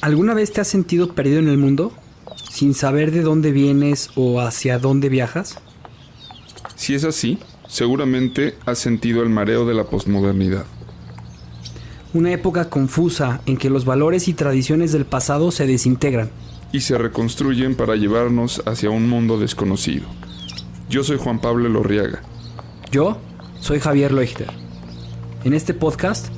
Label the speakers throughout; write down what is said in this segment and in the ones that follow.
Speaker 1: ¿Alguna vez te has sentido perdido en el mundo, sin saber de dónde vienes o hacia dónde viajas?
Speaker 2: Si es así, seguramente has sentido el mareo de la posmodernidad.
Speaker 1: Una época confusa en que los valores y tradiciones del pasado se desintegran.
Speaker 2: Y se reconstruyen para llevarnos hacia un mundo desconocido. Yo soy Juan Pablo Elorriaga.
Speaker 1: Yo soy Javier Leuchter. En este podcast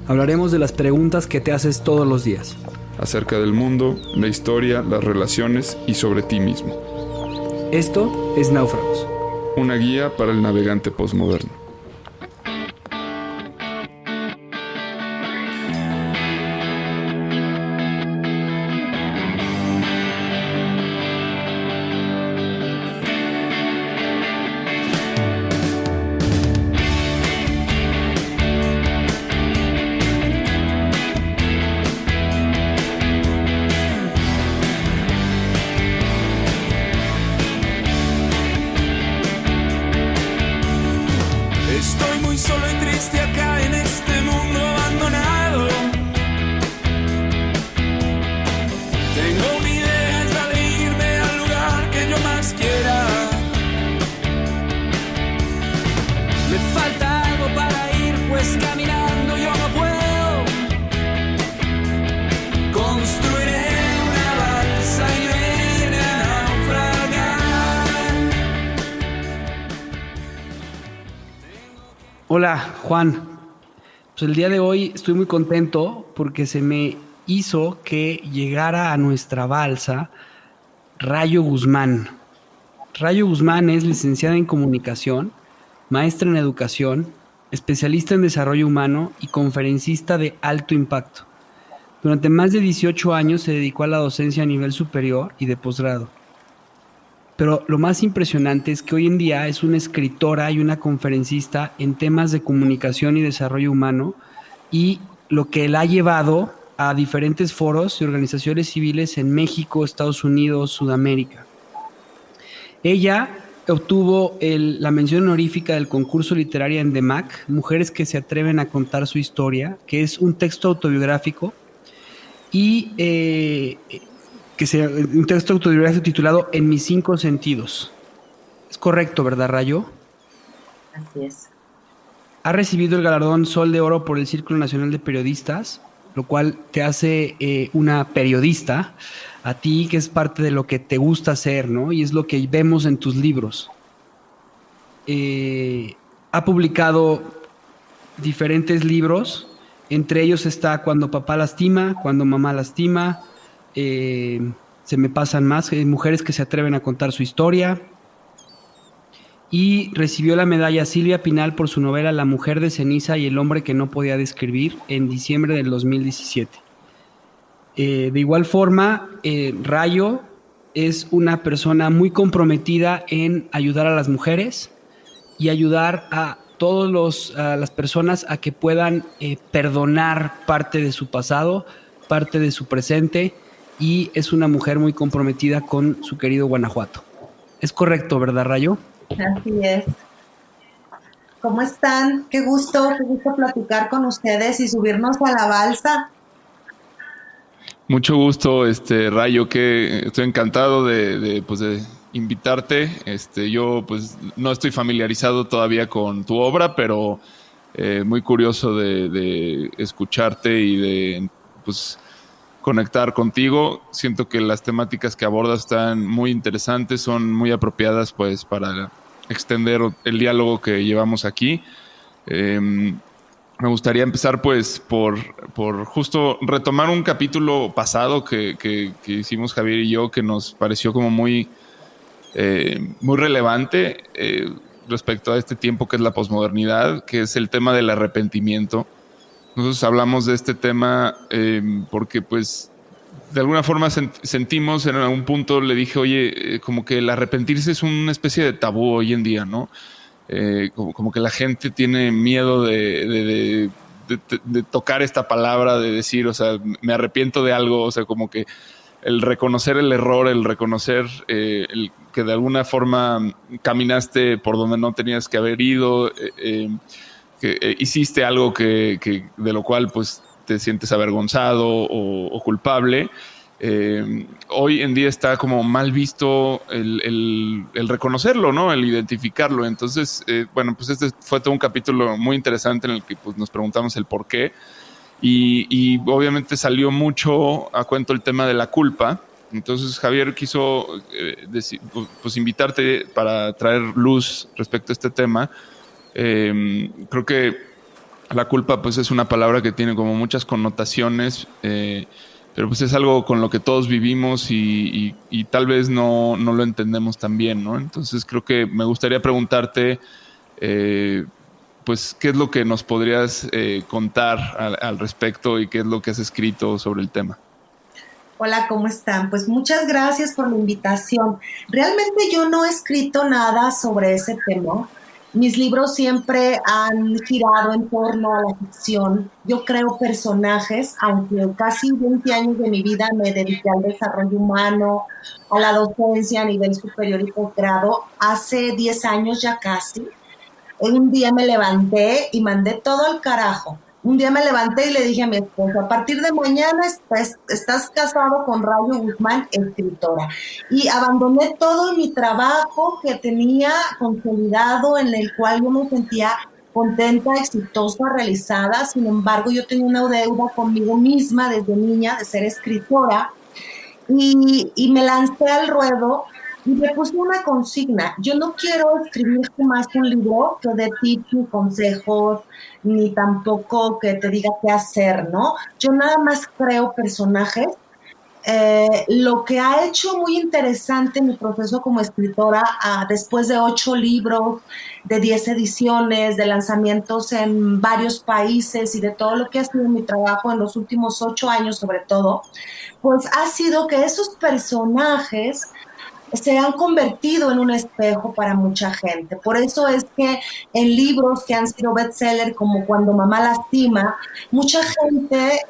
Speaker 1: hablaremos de las preguntas que te haces todos los días.
Speaker 2: Acerca del mundo, la historia, las relaciones y sobre ti mismo.
Speaker 1: Esto es Náufragos.
Speaker 2: Una guía para el navegante posmoderno.
Speaker 3: Estoy muy solo y triste acá en este mundo abandonado. Tengo una idea, es la de irme al lugar que yo más quiera. Me falta algo para ir, pues caminando yo no puedo. Construiré una balsa y me iré a naufragar.
Speaker 1: Hola, Juan. Pues el día de hoy estoy muy contento porque se me hizo que llegara a nuestra balsa Rayo Guzmán. Rayo Guzmán es licenciada en comunicación, maestra en educación, especialista en desarrollo humano y conferencista de alto impacto. Durante más de 18 años se dedicó a la docencia a nivel superior y de posgrado. Pero lo más impresionante es que hoy en día es una escritora y una conferencista en temas de comunicación y desarrollo humano, y lo que la ha llevado a diferentes foros y organizaciones civiles en México, Estados Unidos, Sudamérica. Ella obtuvo la mención honorífica del concurso literario en DEMAC, Mujeres que se atreven a contar su historia, que es un texto autobiográfico y un texto autobiográfico titulado En mis 5 sentidos. Es correcto, ¿verdad, Rayo?
Speaker 4: Así es.
Speaker 1: Ha recibido el galardón Sol de Oro por el Círculo Nacional de Periodistas, lo cual te hace una periodista a ti, que es parte de lo que te gusta hacer, ¿no? Y es lo que vemos en tus libros. Ha publicado diferentes libros, entre ellos está Cuando papá lastima, Cuando mamá lastima, se me pasan más, Mujeres que se atreven a contar su historia, y recibió la medalla Silvia Pinal por su novela La mujer de ceniza y el hombre que no podía describir en diciembre del 2017. De igual forma, Rayo es una persona muy comprometida en ayudar a las mujeres y ayudar a a las personas a que puedan perdonar parte de su pasado, parte de su presente, y es una mujer muy comprometida con su querido Guanajuato. Es correcto, ¿verdad, Rayo?
Speaker 4: Así es. ¿Cómo están? Qué gusto platicar con ustedes y subirnos a la balsa.
Speaker 2: Mucho gusto, Rayo, que estoy encantado de invitarte. Yo pues no estoy familiarizado todavía con tu obra, pero muy curioso de escucharte y de pues conectar contigo. Siento que las temáticas que abordas están muy interesantes, son muy apropiadas pues para extender el diálogo que llevamos aquí. Me gustaría empezar pues por justo retomar un capítulo pasado que hicimos Javier y yo, que nos pareció como muy relevante respecto a este tiempo que es la posmodernidad, que es el tema del arrepentimiento. Nosotros hablamos de este tema porque pues de alguna forma sentimos, en algún punto le dije, oye, como que el arrepentirse es una especie de tabú hoy en día, ¿no? Como que la gente tiene miedo de tocar esta palabra, de decir, o sea, me arrepiento de algo, o sea, como que el reconocer el error, el reconocer que de alguna forma caminaste por donde no tenías que haber ido, que hiciste algo que de lo cual pues te sientes avergonzado o culpable. Hoy en día está como mal visto el reconocerlo, ¿no? El identificarlo. Entonces, bueno, pues este fue todo un capítulo muy interesante en el que pues, nos preguntamos el por qué. Y obviamente salió mucho a cuento el tema de la culpa. Entonces Javier quiso pues invitarte para traer luz respecto a este tema. Creo que la culpa pues es una palabra que tiene como muchas connotaciones, pero pues es algo con lo que todos vivimos y tal vez no lo entendemos tan bien, ¿no? Entonces creo que me gustaría preguntarte pues qué es lo que nos podrías contar al respecto y qué es lo que has escrito sobre el tema.
Speaker 4: Hola, ¿cómo están? Pues muchas gracias por la invitación. Realmente yo no he escrito nada sobre ese tema. Mis libros siempre han girado en torno a la ficción. Yo creo personajes, aunque casi 20 años de mi vida me dediqué al desarrollo humano, a la docencia a nivel superior y posgrado. Hace 10 años ya casi, un día me levanté y mandé todo al carajo. Un día me levanté y le dije a mi esposo, a partir de mañana estás casado con Rayo Guzmán, escritora. Y abandoné todo mi trabajo que tenía consolidado, en el cual yo me sentía contenta, exitosa, realizada. Sin embargo, yo tenía una deuda conmigo misma desde niña de ser escritora y me lancé al ruedo y me puse una consigna. Yo no quiero escribir más un libro que dé tips ni consejos, ni tampoco que te diga qué hacer, ¿no? Yo nada más creo personajes. Lo que ha hecho muy interesante mi proceso como escritora, después de 8 libros, de 10 ediciones, de lanzamientos en varios países y de todo lo que ha sido mi trabajo en los últimos 8 años sobre todo, pues ha sido que esos personajes se han convertido en un espejo para mucha gente. Por eso es que en libros que han sido bestseller, como Cuando mamá lastima, mucha gente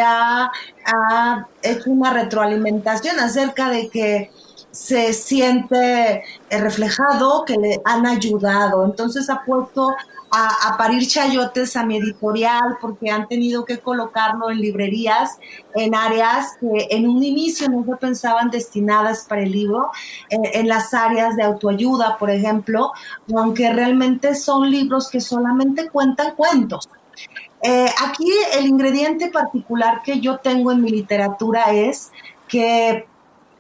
Speaker 4: ha hecho una retroalimentación acerca de que se siente reflejado, que le han ayudado. Entonces ha puesto a parir chayotes a mi editorial porque han tenido que colocarlo en librerías, en áreas que en un inicio no se pensaban destinadas para el libro, en las áreas de autoayuda, por ejemplo, aunque realmente son libros que solamente cuentan cuentos. Aquí el ingrediente particular que yo tengo en mi literatura es que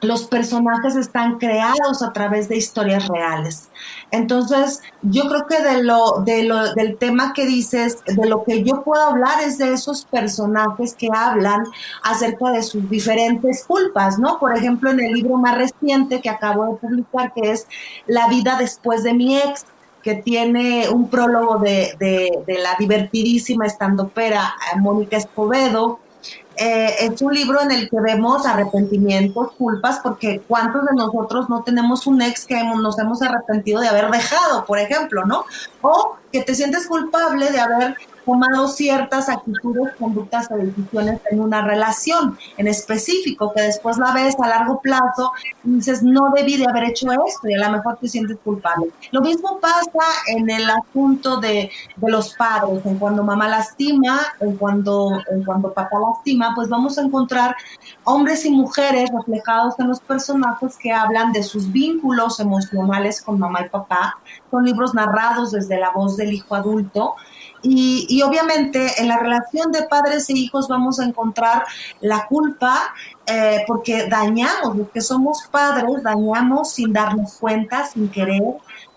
Speaker 4: los personajes están creados a través de historias reales. Entonces, yo creo que del tema que dices, de lo que yo puedo hablar es de esos personajes que hablan acerca de sus diferentes culpas, ¿no? Por ejemplo, en el libro más reciente que acabo de publicar, que es La vida después de mi ex, que tiene un prólogo de la divertidísima estandopera Mónica Escobedo. Es un libro en el que vemos arrepentimientos, culpas, porque ¿cuántos de nosotros no tenemos un ex que nos hemos arrepentido de haber dejado, por ejemplo, ¿no? O que te sientes culpable de haber tomado ciertas actitudes, conductas o decisiones en una relación en específico, que después la ves a largo plazo y dices, no debí de haber hecho esto, y a lo mejor te sientes culpable. Lo mismo pasa en el asunto de los padres, en cuando mamá lastima, en cuando papá lastima, pues vamos a encontrar hombres y mujeres reflejados en los personajes que hablan de sus vínculos emocionales con mamá y papá. Son libros narrados desde la voz del hijo adulto. Y obviamente en la relación de padres e hijos vamos a encontrar la culpa, porque dañamos, los que somos padres, dañamos sin darnos cuenta, sin querer,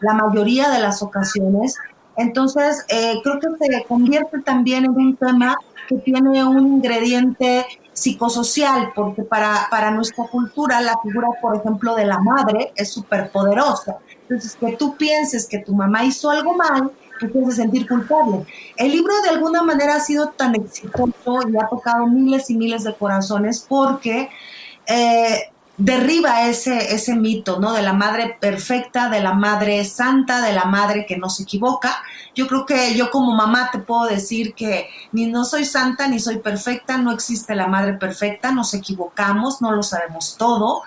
Speaker 4: la mayoría de las ocasiones. Entonces, creo que se convierte también en un tema que tiene un ingrediente psicosocial, porque para nuestra cultura la figura, por ejemplo, de la madre es súper poderosa. Entonces, que tú pienses que tu mamá hizo algo mal, tú te haces sentir culpable. El libro de alguna manera ha sido tan exitoso y ha tocado miles y miles de corazones porque derriba ese mito, ¿no? De la madre perfecta, de la madre santa, de la madre que no se equivoca. Yo creo que yo como mamá te puedo decir que ni no soy santa ni soy perfecta, no existe la madre perfecta, nos equivocamos, no lo sabemos todo.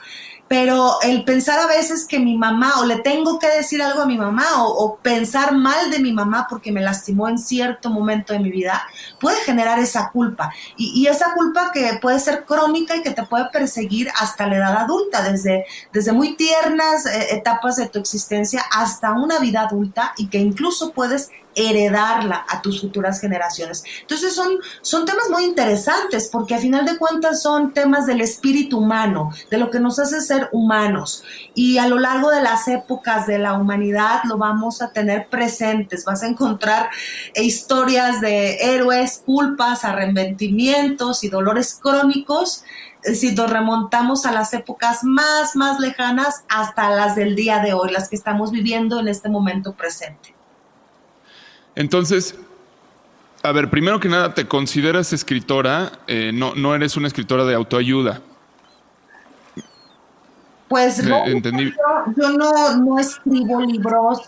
Speaker 4: pero el pensar a veces que mi mamá, o le tengo que decir algo a mi mamá, o pensar mal de mi mamá porque me lastimó en cierto momento de mi vida, puede generar esa culpa. Y esa culpa que puede ser crónica y que te puede perseguir hasta la edad adulta, desde muy tiernas etapas de tu existencia hasta una vida adulta, y que incluso puedes heredarla a tus futuras generaciones. Entonces son temas muy interesantes, porque a final de cuentas son temas del espíritu humano, de lo que nos hace ser humanos, y a lo largo de las épocas de la humanidad lo vamos a tener presentes. Vas a encontrar historias de héroes, culpas, arrepentimientos y dolores crónicos, si nos remontamos a las épocas más lejanas hasta las del día de hoy, las que estamos viviendo en este momento presente.
Speaker 2: Entonces, a ver, primero que nada, ¿te consideras escritora? No eres una escritora de autoayuda.
Speaker 4: Pues
Speaker 2: Entendí.
Speaker 4: yo no escribo libros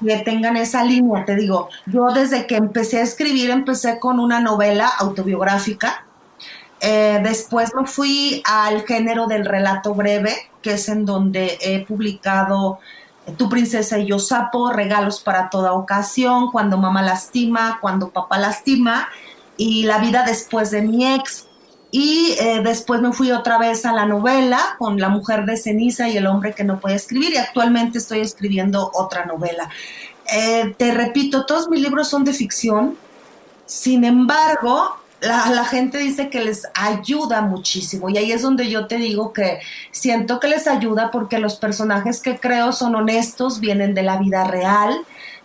Speaker 4: que tengan esa línea, te digo. Yo desde que empecé a escribir, empecé con una novela autobiográfica. Después me fui al género del relato breve, que es en donde he publicado Tu princesa y yo sapo, Regalos para toda ocasión, Cuando mamá lastima, Cuando papá lastima, y La vida después de mi ex. Y después me fui otra vez a la novela con La mujer de ceniza y El hombre que no puede escribir, y actualmente estoy escribiendo otra novela. Te repito, todos mis libros son de ficción. Sin embargo, la gente dice que les ayuda muchísimo, y ahí es donde yo te digo que siento que les ayuda porque los personajes que creo son honestos, vienen de la vida real,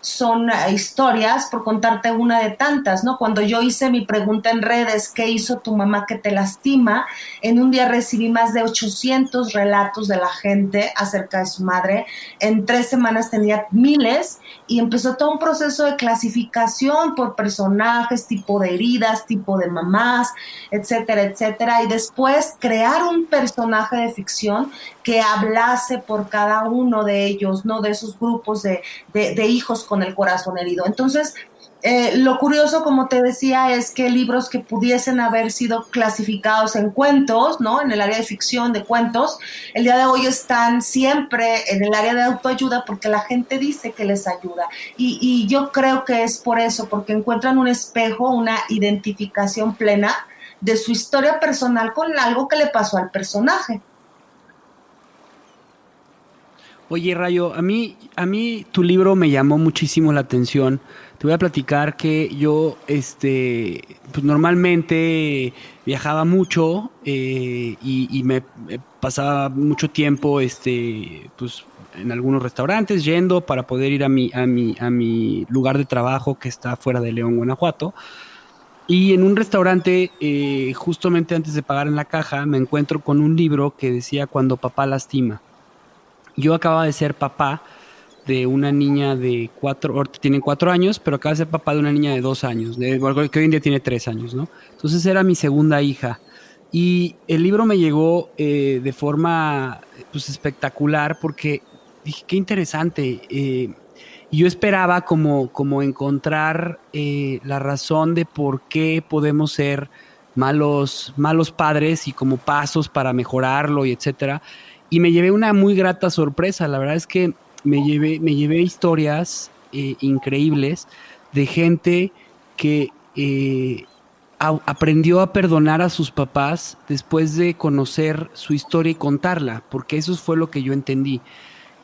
Speaker 4: son historias, por contarte una de tantas, ¿no? Cuando yo hice mi pregunta en redes, ¿qué hizo tu mamá que te lastima? En un día recibí más de 800 relatos de la gente acerca de su madre. En 3 semanas tenía miles, y empezó todo un proceso de clasificación por personajes, tipo de heridas, tipo de mamás, etcétera, etcétera. Y después crear un personaje de ficción que hablase por cada uno de ellos, ¿no? De esos grupos de hijos con el corazón herido. Entonces, lo curioso, como te decía, es que libros que pudiesen haber sido clasificados en cuentos, ¿no? En el área de ficción, de cuentos, el día de hoy están siempre en el área de autoayuda, porque la gente dice que les ayuda. Y yo creo que es por eso, porque encuentran un espejo, una identificación plena de su historia personal con algo que le pasó al personaje.
Speaker 1: Oye, Rayo, a mí tu libro me llamó muchísimo la atención. Te voy a platicar que yo, pues normalmente viajaba mucho y me pasaba mucho tiempo, pues en algunos restaurantes yendo para poder ir a mi lugar de trabajo, que está fuera de León, Guanajuato. Y en un restaurante, justamente antes de pagar en la caja, me encuentro con un libro que decía Cuando papá lastima. Yo acababa de ser papá de una niña de 4, ahorita tiene 4 años, pero acaba de ser papá de una niña de 2 años, que hoy en día tiene 3 años, ¿no? Entonces era mi segunda hija. Y el libro me llegó de forma pues espectacular, porque dije, qué interesante. Y yo esperaba como encontrar la razón de por qué podemos ser malos padres, y como pasos para mejorarlo, y etcétera. Y me llevé una muy grata sorpresa. La verdad es que me llevé historias increíbles de gente que aprendió a perdonar a sus papás después de conocer su historia y contarla, porque eso fue lo que yo entendí.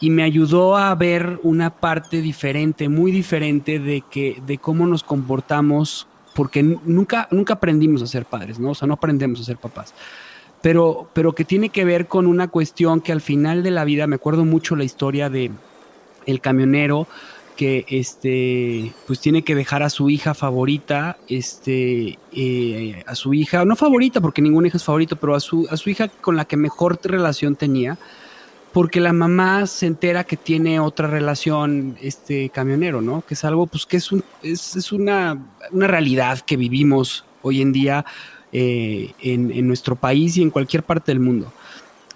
Speaker 1: Y me ayudó a ver una parte diferente, muy diferente de cómo nos comportamos, porque nunca aprendimos a ser padres, ¿no? O sea, no aprendemos a ser papás. Pero que tiene que ver con una cuestión que al final de la vida, me acuerdo mucho la historia de el camionero que pues tiene que dejar a su hija favorita, a su hija, no favorita porque ninguna hija es favorito, pero a su hija con la que mejor relación tenía, porque la mamá se entera que tiene otra relación camionero, ¿no? Que es algo pues que es una realidad que vivimos hoy en día en nuestro país y en cualquier parte del mundo.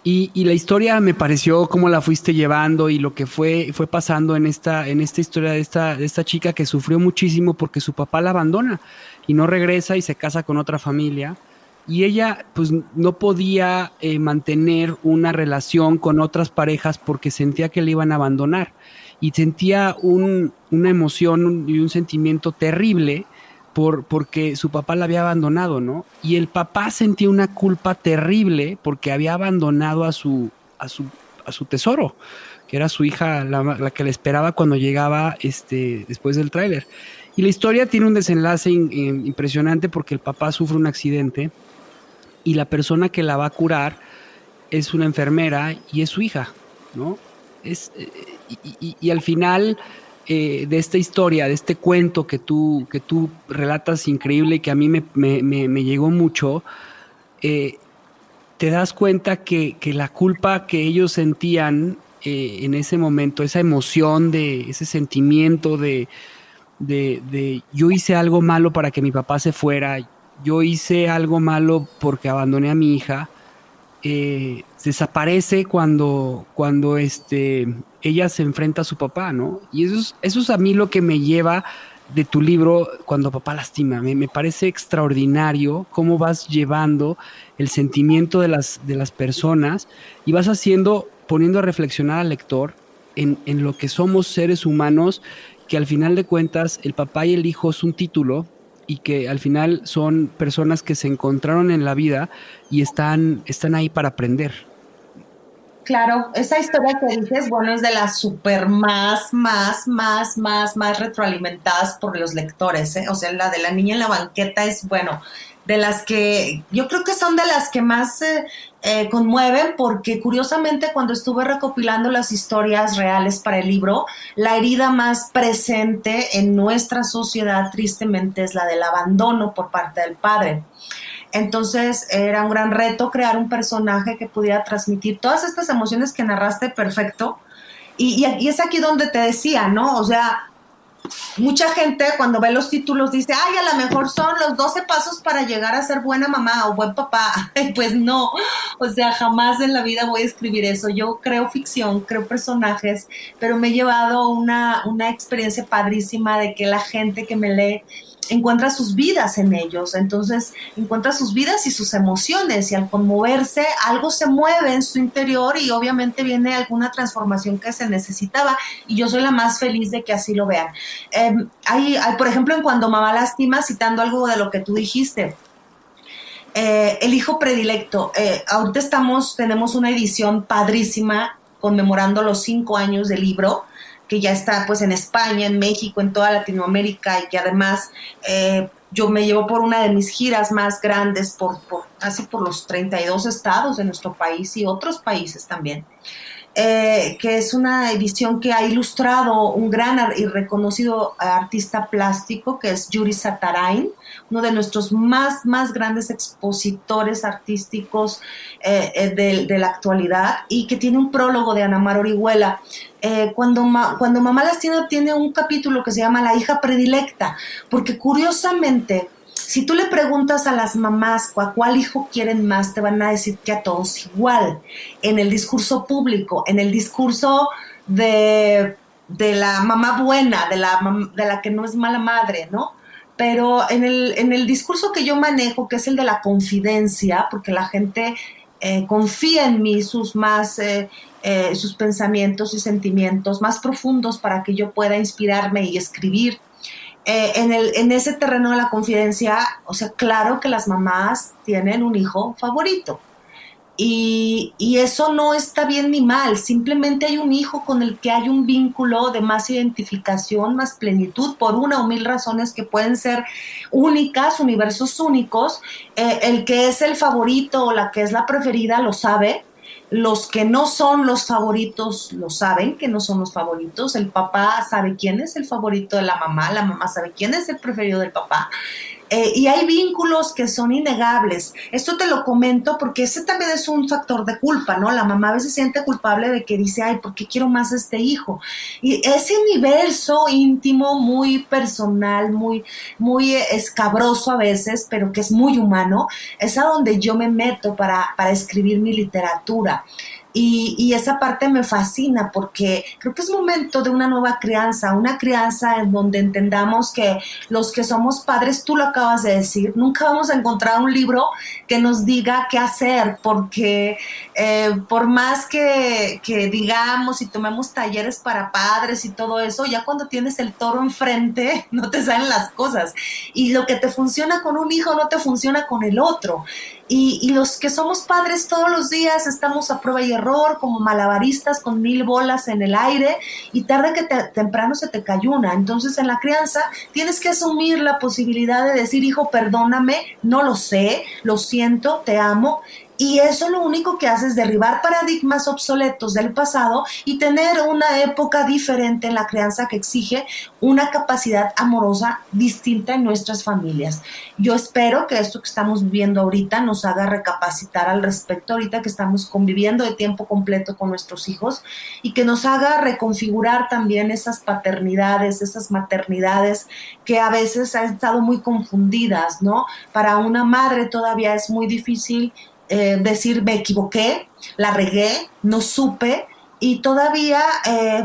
Speaker 1: Y la historia me pareció cómo la fuiste llevando, y lo que fue pasando en esta historia de esta chica que sufrió muchísimo porque su papá la abandona y no regresa y se casa con otra familia. y ella pues no podía mantener una relación con otras parejas porque sentía que le iban a abandonar y sentía una emoción y un sentimiento terrible porque su papá la había abandonado, ¿no? Y el papá sentía una culpa terrible porque había abandonado a su tesoro, que era su hija, la que le esperaba cuando llegaba después del tráiler. Y la historia tiene un desenlace impresionante porque el papá sufre un accidente y la persona que la va a curar es una enfermera y es su hija, ¿no? Y al final de esta historia, de este cuento que tú relatas increíble y que a mí me llegó mucho, te das cuenta que la culpa que ellos sentían en ese momento, esa emoción, ese sentimiento de yo hice algo malo para que mi papá se fuera, yo hice algo malo porque abandoné a mi hija, desaparece cuando ella se enfrenta a su papá, ¿no? Y eso es a mí lo que me lleva de tu libro Cuando papá lastima. Me parece extraordinario cómo vas llevando el sentimiento de las personas y vas poniendo a reflexionar al lector en lo que somos seres humanos, que al final de cuentas el papá y el hijo es un título y que al final son personas que se encontraron en la vida y están ahí para aprender.
Speaker 4: Claro, esa historia que dices, bueno, es de las súper más retroalimentadas por los lectores, ¿eh? O sea, la de la niña en la banqueta es, bueno, de las que, yo creo que son de las que más conmueven, porque curiosamente cuando estuve recopilando las historias reales para el libro, la herida más presente en nuestra sociedad, tristemente, es la del abandono por parte del padre. Entonces era un gran reto crear un personaje que pudiera transmitir todas estas emociones que narraste perfecto. Y es aquí donde te decía, ¿no? O sea, mucha gente cuando ve los títulos dice, ay, a lo mejor son los 12 pasos para llegar a ser buena mamá o buen papá. Pues no, o sea, jamás en la vida voy a escribir eso. Yo creo ficción, creo personajes, pero me he llevado una experiencia padrísima de que la gente que me lee encuentra sus vidas en ellos, entonces encuentra sus vidas y sus emociones, y al conmoverse algo se mueve en su interior y obviamente viene alguna transformación que se necesitaba, y yo soy la más feliz de que así lo vean. Hay, por ejemplo, en Cuando mamá lastima, citando algo de lo que tú dijiste, el hijo predilecto, ahorita tenemos una edición padrísima conmemorando los 5 años del libro, que ya está pues en España, en México, en toda Latinoamérica, y que además yo me llevo por una de mis giras más grandes casi por los 32 estados de nuestro país y otros países también. Que es una edición que ha ilustrado un gran y reconocido artista plástico, que es Yuri Satarain, uno de nuestros más grandes expositores artísticos de la actualidad, y que tiene un prólogo de Ana Mar Orihuela. Cuando mamá lastima tiene un capítulo que se llama La hija predilecta, porque curiosamente, si tú le preguntas a las mamás a cuál hijo quieren más, te van a decir que a todos igual. En el discurso público, en el discurso de la mamá buena, de la que no es mala madre, ¿no? Pero en el discurso que yo manejo, que es el de la confidencia, porque la gente confía en mí sus pensamientos y sentimientos más profundos para que yo pueda inspirarme y escribir. En ese terreno de la confidencia, o sea, claro que las mamás tienen un hijo favorito. Y eso no está bien ni mal, simplemente hay un hijo con el que hay un vínculo de más identificación, más plenitud, por una o mil razones que pueden ser únicas, universos únicos. El que es el favorito o la que es la preferida lo sabe. Los que no son los favoritos lo saben que no son los favoritos. El papá sabe quién es el favorito de la mamá sabe quién es el preferido del papá. Y hay vínculos que son innegables. Esto te lo comento porque ese también es un factor de culpa, ¿no? La mamá a veces se siente culpable de que dice, ay, ¿por qué quiero más a este hijo? Y ese universo íntimo, muy personal, muy escabroso a veces, pero que es muy humano, es a donde yo me meto para escribir mi literatura. y esa parte me fascina porque creo que es momento de una nueva crianza, una crianza en donde entendamos que los que somos padres, tú lo acabas de decir, nunca vamos a encontrar un libro que nos diga qué hacer, porque por más que digamos y tomemos talleres para padres y todo eso, ya cuando tienes el toro enfrente no te salen las cosas, y lo que te funciona con un hijo no te funciona con el otro. Y los que somos padres todos los días estamos a prueba y error, como malabaristas con 1000 bolas en el aire, y tarde que temprano se te cae una. Entonces en la crianza tienes que asumir la posibilidad de decir, hijo, perdóname, no lo sé, lo siento, te amo. Y eso lo único que hace es derribar paradigmas obsoletos del pasado y tener una época diferente en la crianza que exige una capacidad amorosa distinta en nuestras familias. Yo espero que esto que estamos viviendo ahorita nos haga recapacitar al respecto, ahorita que estamos conviviendo de tiempo completo con nuestros hijos, y que nos haga reconfigurar también esas paternidades, esas maternidades que a veces han estado muy confundidas, ¿no? Para una madre todavía es muy difícil decir me equivoqué, la regué, no supe, y todavía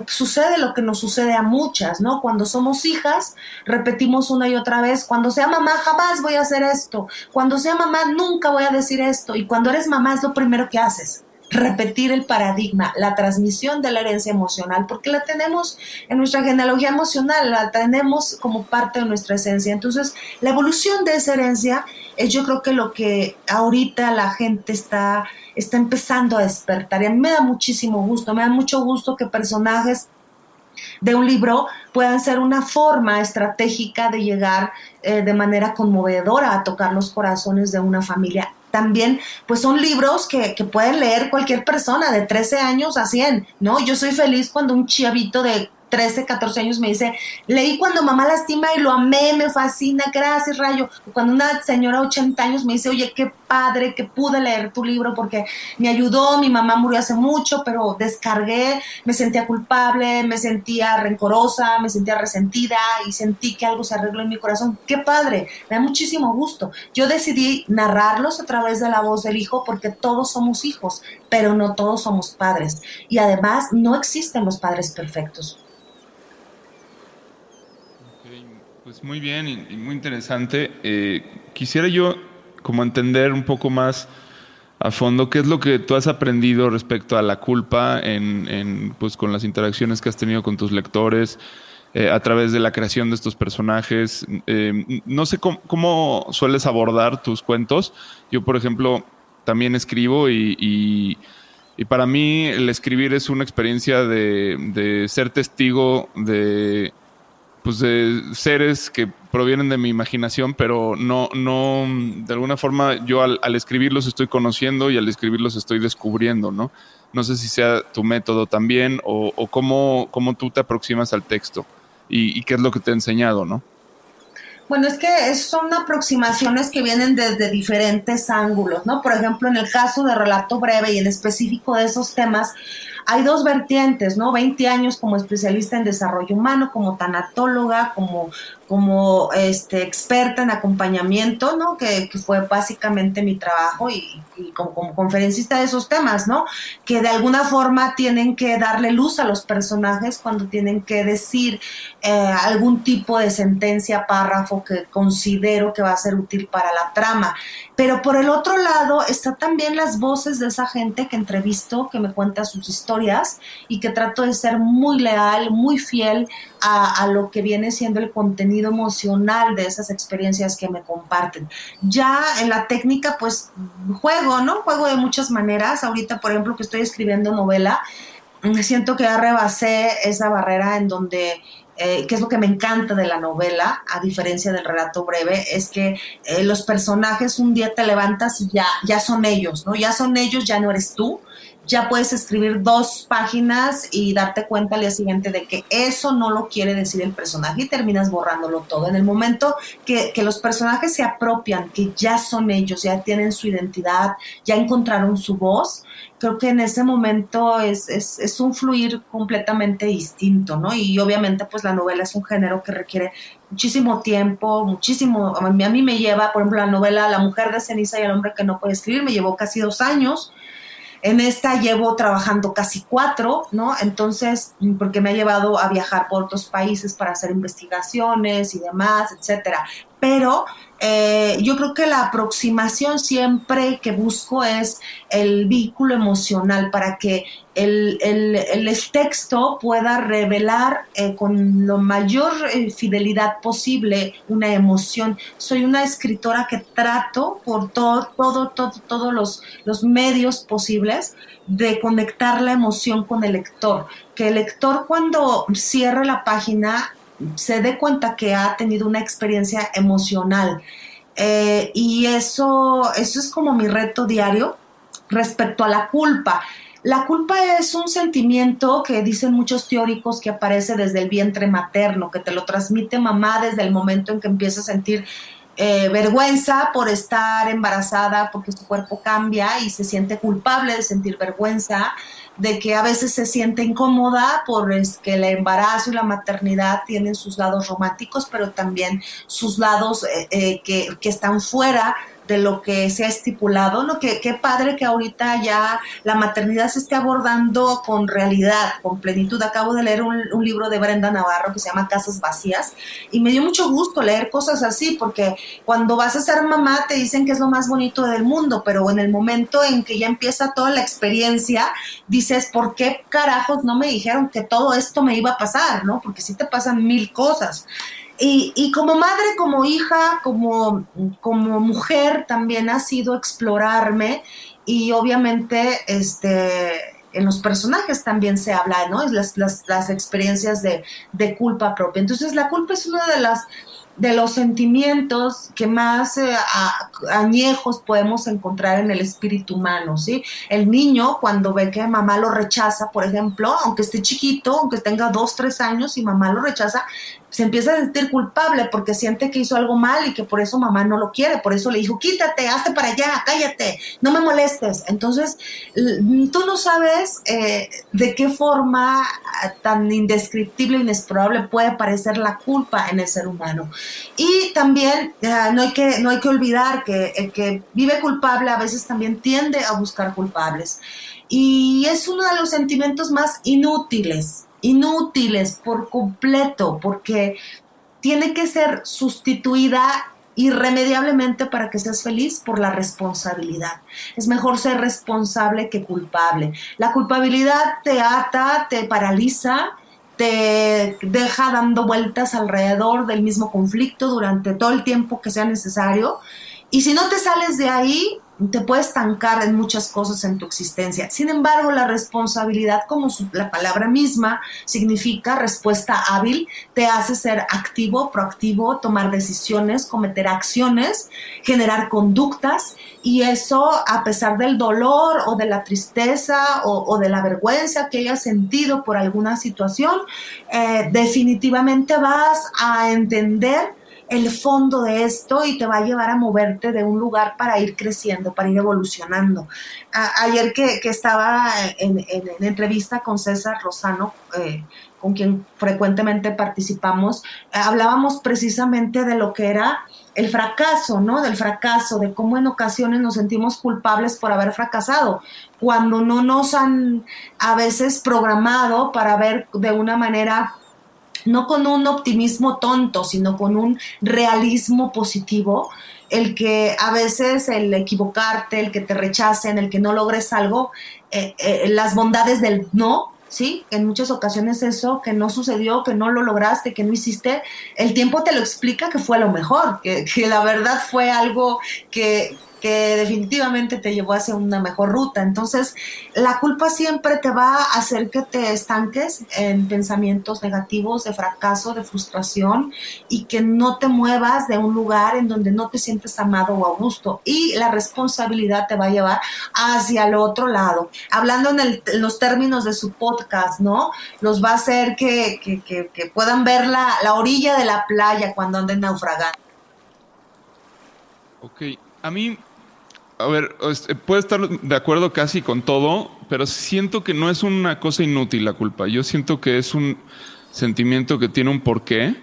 Speaker 4: sucede lo que nos sucede a muchas, ¿no? Cuando somos hijas, repetimos una y otra vez, cuando sea mamá jamás voy a hacer esto, cuando sea mamá nunca voy a decir esto, y cuando eres mamá es lo primero que haces. Repetir el paradigma, la transmisión de la herencia emocional, porque la tenemos en nuestra genealogía emocional, la tenemos como parte de nuestra esencia. Entonces, la evolución de esa herencia es, yo creo que lo que ahorita la gente está empezando a despertar. Y a mí me da muchísimo gusto, me da mucho gusto que personajes de un libro puedan ser una forma estratégica de llegar de manera conmovedora a tocar los corazones de una familia. También, pues son libros que pueden leer cualquier persona de 13 años a 100, ¿no? Yo soy feliz cuando un chavito de 13, 14 años me dice, leí Cuando mamá lastima y lo amé, me fascina, gracias, Rayo. Cuando una señora de 80 años me dice, oye, qué padre que pude leer tu libro porque me ayudó, mi mamá murió hace mucho, pero descargué, me sentía culpable, me sentía rencorosa, me sentía resentida y sentí que algo se arregló en mi corazón. Qué padre, me da muchísimo gusto. Yo decidí narrarlos a través de la voz del hijo porque todos somos hijos, pero no todos somos padres. Y además no existen los padres perfectos.
Speaker 2: Pues muy bien y muy interesante. Quisiera yo como entender un poco más a fondo qué es lo que tú has aprendido respecto a la culpa pues con las interacciones que has tenido con tus lectores, a través de la creación de estos personajes. No sé cómo sueles abordar tus cuentos. Yo, por ejemplo, también escribo y para mí el escribir es una experiencia de ser testigo de seres que provienen de mi imaginación, pero no de alguna forma yo al escribirlos estoy conociendo y al escribirlos estoy descubriendo, ¿no? No sé si sea tu método también o cómo tú te aproximas al texto y qué es lo que te he enseñado, ¿no?
Speaker 4: Bueno, es que son aproximaciones que vienen desde diferentes ángulos, ¿no? Por ejemplo, en el caso de Relato Breve y en específico de esos temas, hay dos vertientes, ¿no? 20 años como especialista en desarrollo humano, como tanatóloga, como experta en acompañamiento, ¿no? Que fue básicamente mi trabajo y como conferencista de esos temas, ¿no? Que de alguna forma tienen que darle luz a los personajes cuando tienen que decir algún tipo de sentencia, párrafo que considero que va a ser útil para la trama. Pero por el otro lado está también las voces de esa gente que entrevisto, que me cuenta sus historias y que trato de ser muy leal, muy fiel a lo que viene siendo el contenido emocional de esas experiencias que me comparten. Ya en la técnica, pues juego, ¿no? Juego de muchas maneras. Ahorita, por ejemplo, que estoy escribiendo novela, siento que ya rebasé esa barrera en donde que es lo que me encanta de la novela, a diferencia del relato breve, es que los personajes un día te levantas y ya son ellos, ¿no? Ya son ellos, ya no eres tú. Ya puedes escribir 2 páginas y darte cuenta al día siguiente de que eso no lo quiere decir el personaje y terminas borrándolo todo. En el momento que los personajes se apropian, que ya son ellos, ya tienen su identidad, ya encontraron su voz, creo que en ese momento es un fluir completamente distinto, ¿no? Y obviamente pues la novela es un género que requiere muchísimo tiempo, muchísimo, a mí me lleva, por ejemplo, la novela La mujer de ceniza y el hombre que no puede escribir, me llevó casi 2 años. En esta llevo trabajando casi 4, ¿no? Entonces, porque me ha llevado a viajar por otros países para hacer investigaciones y demás, etcétera. Pero yo creo que la aproximación siempre que busco es el vínculo emocional para que el texto pueda revelar con la mayor fidelidad posible una emoción. Soy una escritora que trato por todos los medios posibles de conectar la emoción con el lector. Que el lector cuando cierre la página se dé cuenta que ha tenido una experiencia emocional. Y eso es como mi reto diario respecto a la culpa. La culpa es un sentimiento que dicen muchos teóricos que aparece desde el vientre materno, que te lo transmite mamá desde el momento en que empieza a sentir vergüenza por estar embarazada, porque su cuerpo cambia y se siente culpable de sentir vergüenza, de que a veces se siente incómoda por que el embarazo y la maternidad tienen sus lados románticos, pero también sus lados que están fuera de lo que se ha estipulado, ¿no? Qué padre que ahorita ya la maternidad se esté abordando con realidad, con plenitud. Acabo de leer un libro de Brenda Navarro que se llama Casas Vacías y me dio mucho gusto leer cosas así, porque cuando vas a ser mamá te dicen que es lo más bonito del mundo, pero en el momento en que ya empieza toda la experiencia, dices, ¿por qué carajos no me dijeron que todo esto me iba a pasar, ¿no? Porque sí te pasan 1000 cosas. Y como madre, como hija, como mujer, también ha sido explorarme y obviamente en los personajes también se habla, ¿no? Las experiencias de culpa propia. Entonces la culpa es una de los sentimientos que más añejos podemos encontrar en el espíritu humano, ¿sí? El niño cuando ve que mamá lo rechaza, por ejemplo, aunque esté chiquito, aunque tenga 2, 3 años y mamá lo rechaza, se empieza a sentir culpable porque siente que hizo algo mal y que por eso mamá no lo quiere, por eso le dijo, quítate, hazte para allá, cállate, no me molestes. Entonces, tú no sabes de qué forma tan indescriptible, inexplorable puede parecer la culpa en el ser humano. Y también no hay que olvidar que el que vive culpable a veces también tiende a buscar culpables. Y es uno de los sentimientos más inútiles por completo, porque tiene que ser sustituida irremediablemente para que seas feliz por la responsabilidad. Es mejor ser responsable que culpable. La culpabilidad te ata, te paraliza, te deja dando vueltas alrededor del mismo conflicto durante todo el tiempo que sea necesario. Y si no te sales de ahí, te puedes estancar en muchas cosas en tu existencia. Sin embargo, la responsabilidad, como la palabra misma significa respuesta hábil, te hace ser activo, proactivo, tomar decisiones, cometer acciones, generar conductas, y eso, a pesar del dolor o de la tristeza o de la vergüenza que hayas sentido por alguna situación, definitivamente vas a entender el fondo de esto y te va a llevar a moverte de un lugar para ir creciendo, para ir evolucionando. Ayer que estaba en entrevista con César Lozano, con quien frecuentemente participamos, hablábamos precisamente de lo que era el fracaso, ¿no? Del fracaso, de cómo en ocasiones nos sentimos culpables por haber fracasado, cuando no nos han a veces programado para ver de una manera, no con un optimismo tonto, sino con un realismo positivo, el que a veces el equivocarte, el que te rechacen, el que no logres algo, las bondades del no, ¿sí? En muchas ocasiones eso que no sucedió, que no lo lograste, que no hiciste, el tiempo te lo explica que fue lo mejor, que la verdad fue algo que definitivamente te llevó hacia una mejor ruta. Entonces, la culpa siempre te va a hacer que te estanques en pensamientos negativos, de fracaso, de frustración, y que no te muevas de un lugar en donde no te sientes amado o a gusto. Y la responsabilidad te va a llevar hacia el otro lado. Hablando en los términos de su podcast, ¿no? Los va a hacer que puedan ver la orilla de la playa cuando anden naufragando.
Speaker 2: Ok, a mí, a ver, puedo estar de acuerdo casi con todo, pero siento que no es una cosa inútil la culpa. Yo siento que es un sentimiento que tiene un porqué,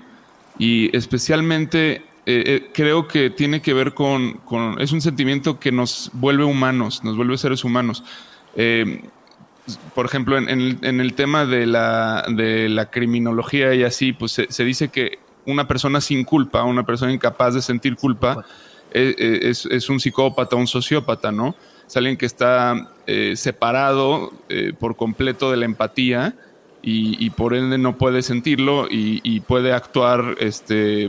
Speaker 2: y especialmente creo que tiene que ver con... Es un sentimiento que nos vuelve humanos, nos vuelve seres humanos. Eh, por ejemplo, en el tema de la criminología y así, pues se dice que una persona sin culpa, una persona incapaz de sentir culpa, es un psicópata, un sociópata, ¿no? Es alguien que está separado por completo de la empatía y por ende no puede sentirlo y puede actuar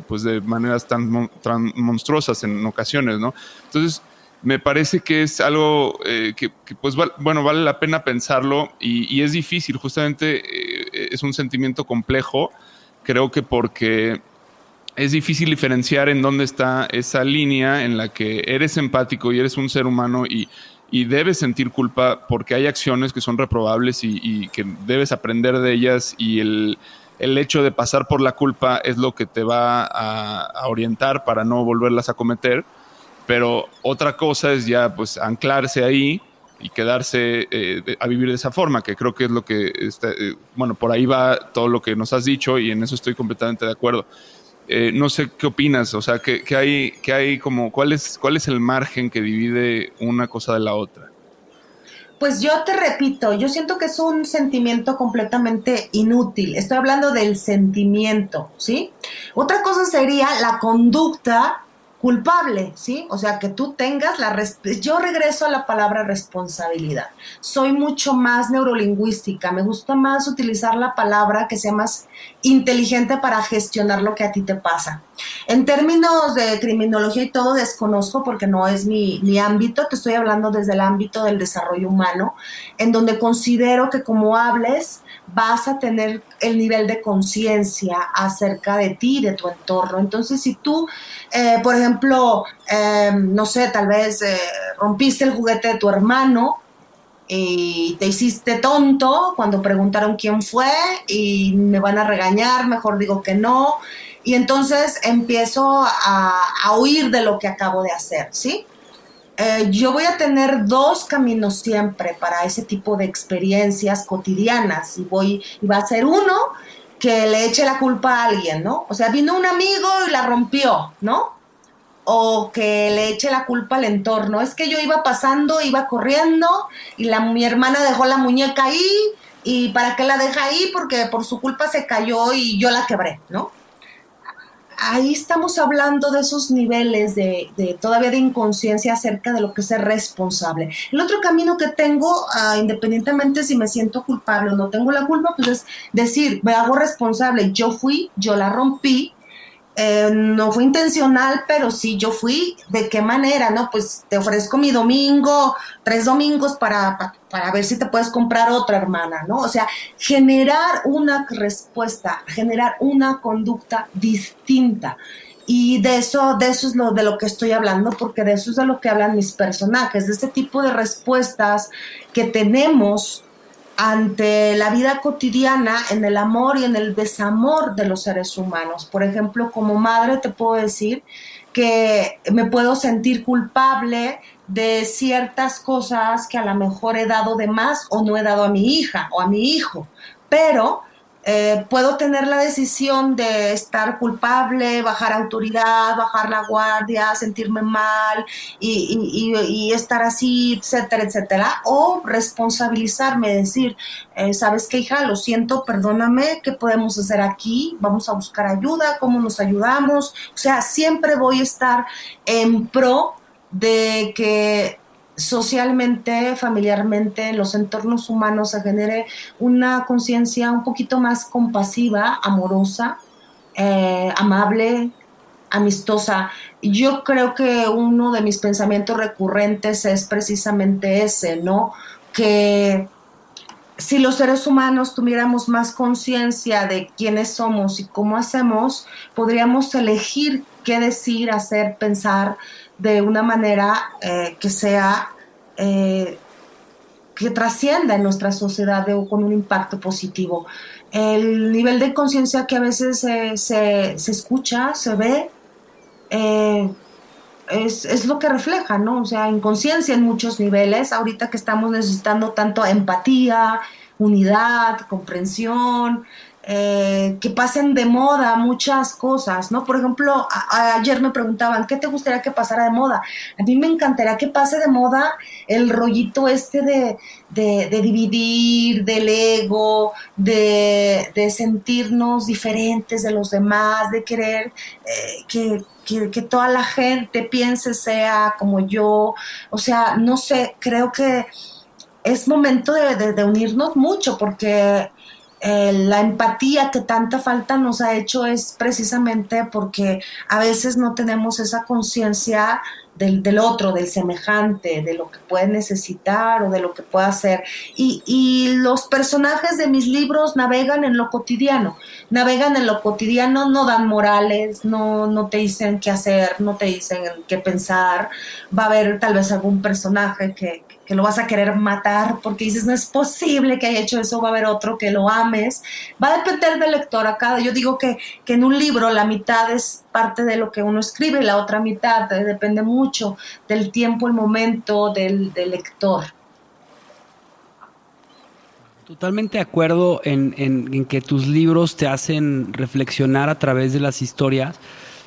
Speaker 2: pues de maneras tan monstruosas en ocasiones, ¿no? Entonces, me parece que es algo pues, bueno, vale la pena pensarlo y es difícil, justamente es un sentimiento complejo, creo que porque es difícil diferenciar en dónde está esa línea en la que eres empático y eres un ser humano y debes sentir culpa porque hay acciones que son reprobables y que debes aprender de ellas y el hecho de pasar por la culpa es lo que te va a orientar para no volverlas a cometer. Pero otra cosa es ya pues anclarse ahí y quedarse a vivir de esa forma, que creo que es lo que está, bueno, por ahí va todo lo que nos has dicho y en eso estoy completamente de acuerdo. No sé qué opinas, o sea, ¿qué hay como, cuál es el margen que divide una cosa de la otra?
Speaker 4: Pues yo te repito, yo siento que es un sentimiento completamente inútil. Estoy hablando del sentimiento, ¿sí? Otra cosa sería la conducta culpable, ¿sí? O sea, que tú tengas yo regreso a la palabra responsabilidad. Soy mucho más neurolingüística, me gusta más utilizar la palabra que sea más inteligente para gestionar lo que a ti te pasa. En términos de criminología y todo desconozco porque no es mi ámbito, te estoy hablando desde el ámbito del desarrollo humano, en donde considero que como hables vas a tener el nivel de conciencia acerca de ti, de tu entorno. Entonces, si tú, por ejemplo, no sé, tal vez rompiste el juguete de tu hermano, y te hiciste tonto cuando preguntaron quién fue y me van a regañar, mejor digo que no. Y entonces empiezo a huir de lo que acabo de hacer, ¿sí? Yo voy a tener dos caminos siempre para ese tipo de experiencias cotidianas y va a ser uno que le eche la culpa a alguien, ¿no? O sea, vino un amigo y la rompió, ¿no? O que le eche la culpa al entorno. Es que yo iba pasando, iba corriendo y mi hermana dejó la muñeca ahí y ¿para qué la deja ahí? Porque por su culpa se cayó y yo la quebré, ¿no? Ahí estamos hablando de esos niveles de todavía de inconsciencia acerca de lo que es ser responsable. El otro camino que tengo, independientemente si me siento culpable o no tengo la culpa, pues es decir, me hago responsable, yo la rompí, no fue intencional, pero sí yo fui. ¿De qué manera? No, pues te ofrezco mi domingo, 3 domingos para ver si te puedes comprar otra, hermana, ¿no? O sea, generar una respuesta, generar una conducta distinta. Y de eso es de lo que estoy hablando, porque de eso es de lo que hablan mis personajes, de este tipo de respuestas que tenemos ante la vida cotidiana, en el amor y en el desamor de los seres humanos. Por ejemplo, como madre te puedo decir que me puedo sentir culpable de ciertas cosas que a lo mejor he dado de más o no he dado a mi hija o a mi hijo, pero puedo tener la decisión de estar culpable, bajar autoridad, bajar la guardia, sentirme mal y estar así, etcétera, etcétera, o responsabilizarme, decir, ¿sabes qué, hija? Lo siento, perdóname, ¿qué podemos hacer aquí? Vamos a buscar ayuda, ¿cómo nos ayudamos? O sea, siempre voy a estar en pro de que socialmente, familiarmente, en los entornos humanos se genere una conciencia un poquito más compasiva, amorosa, amable, amistosa. Yo creo que uno de mis pensamientos recurrentes es precisamente ese, ¿no? Que si los seres humanos tuviéramos más conciencia de quiénes somos y cómo hacemos, podríamos elegir qué decir, hacer, pensar de una manera que sea, que trascienda en nuestra sociedad con un impacto positivo. El nivel de conciencia que a veces se escucha, se ve, es lo que refleja, ¿no? O sea, inconsciencia en muchos niveles, ahorita que estamos necesitando tanto empatía, unidad, comprensión, que pasen de moda muchas cosas, ¿no? Por ejemplo, ayer me preguntaban, ¿qué te gustaría que pasara de moda? A mí me encantaría que pase de moda el rollito este de dividir, del ego, de sentirnos diferentes de los demás, de querer que toda la gente piense, sea como yo. O sea, no sé, creo que es momento de unirnos mucho, porque la empatía que tanta falta nos ha hecho es precisamente porque a veces no tenemos esa conciencia del otro, del semejante, de lo que puede necesitar o de lo que puede hacer. Y los personajes de mis libros navegan en lo cotidiano, no dan morales, no te dicen qué hacer, no te dicen qué pensar. Va a haber tal vez algún personaje que lo vas a querer matar porque dices, no es posible que haya hecho eso. Va a haber otro que lo ames. Va a depender del lector. Acá yo digo que en un libro la mitad es parte de lo que uno escribe y la otra mitad depende mucho del tiempo, el momento del lector.
Speaker 1: Totalmente de acuerdo en que tus libros te hacen reflexionar a través de las historias,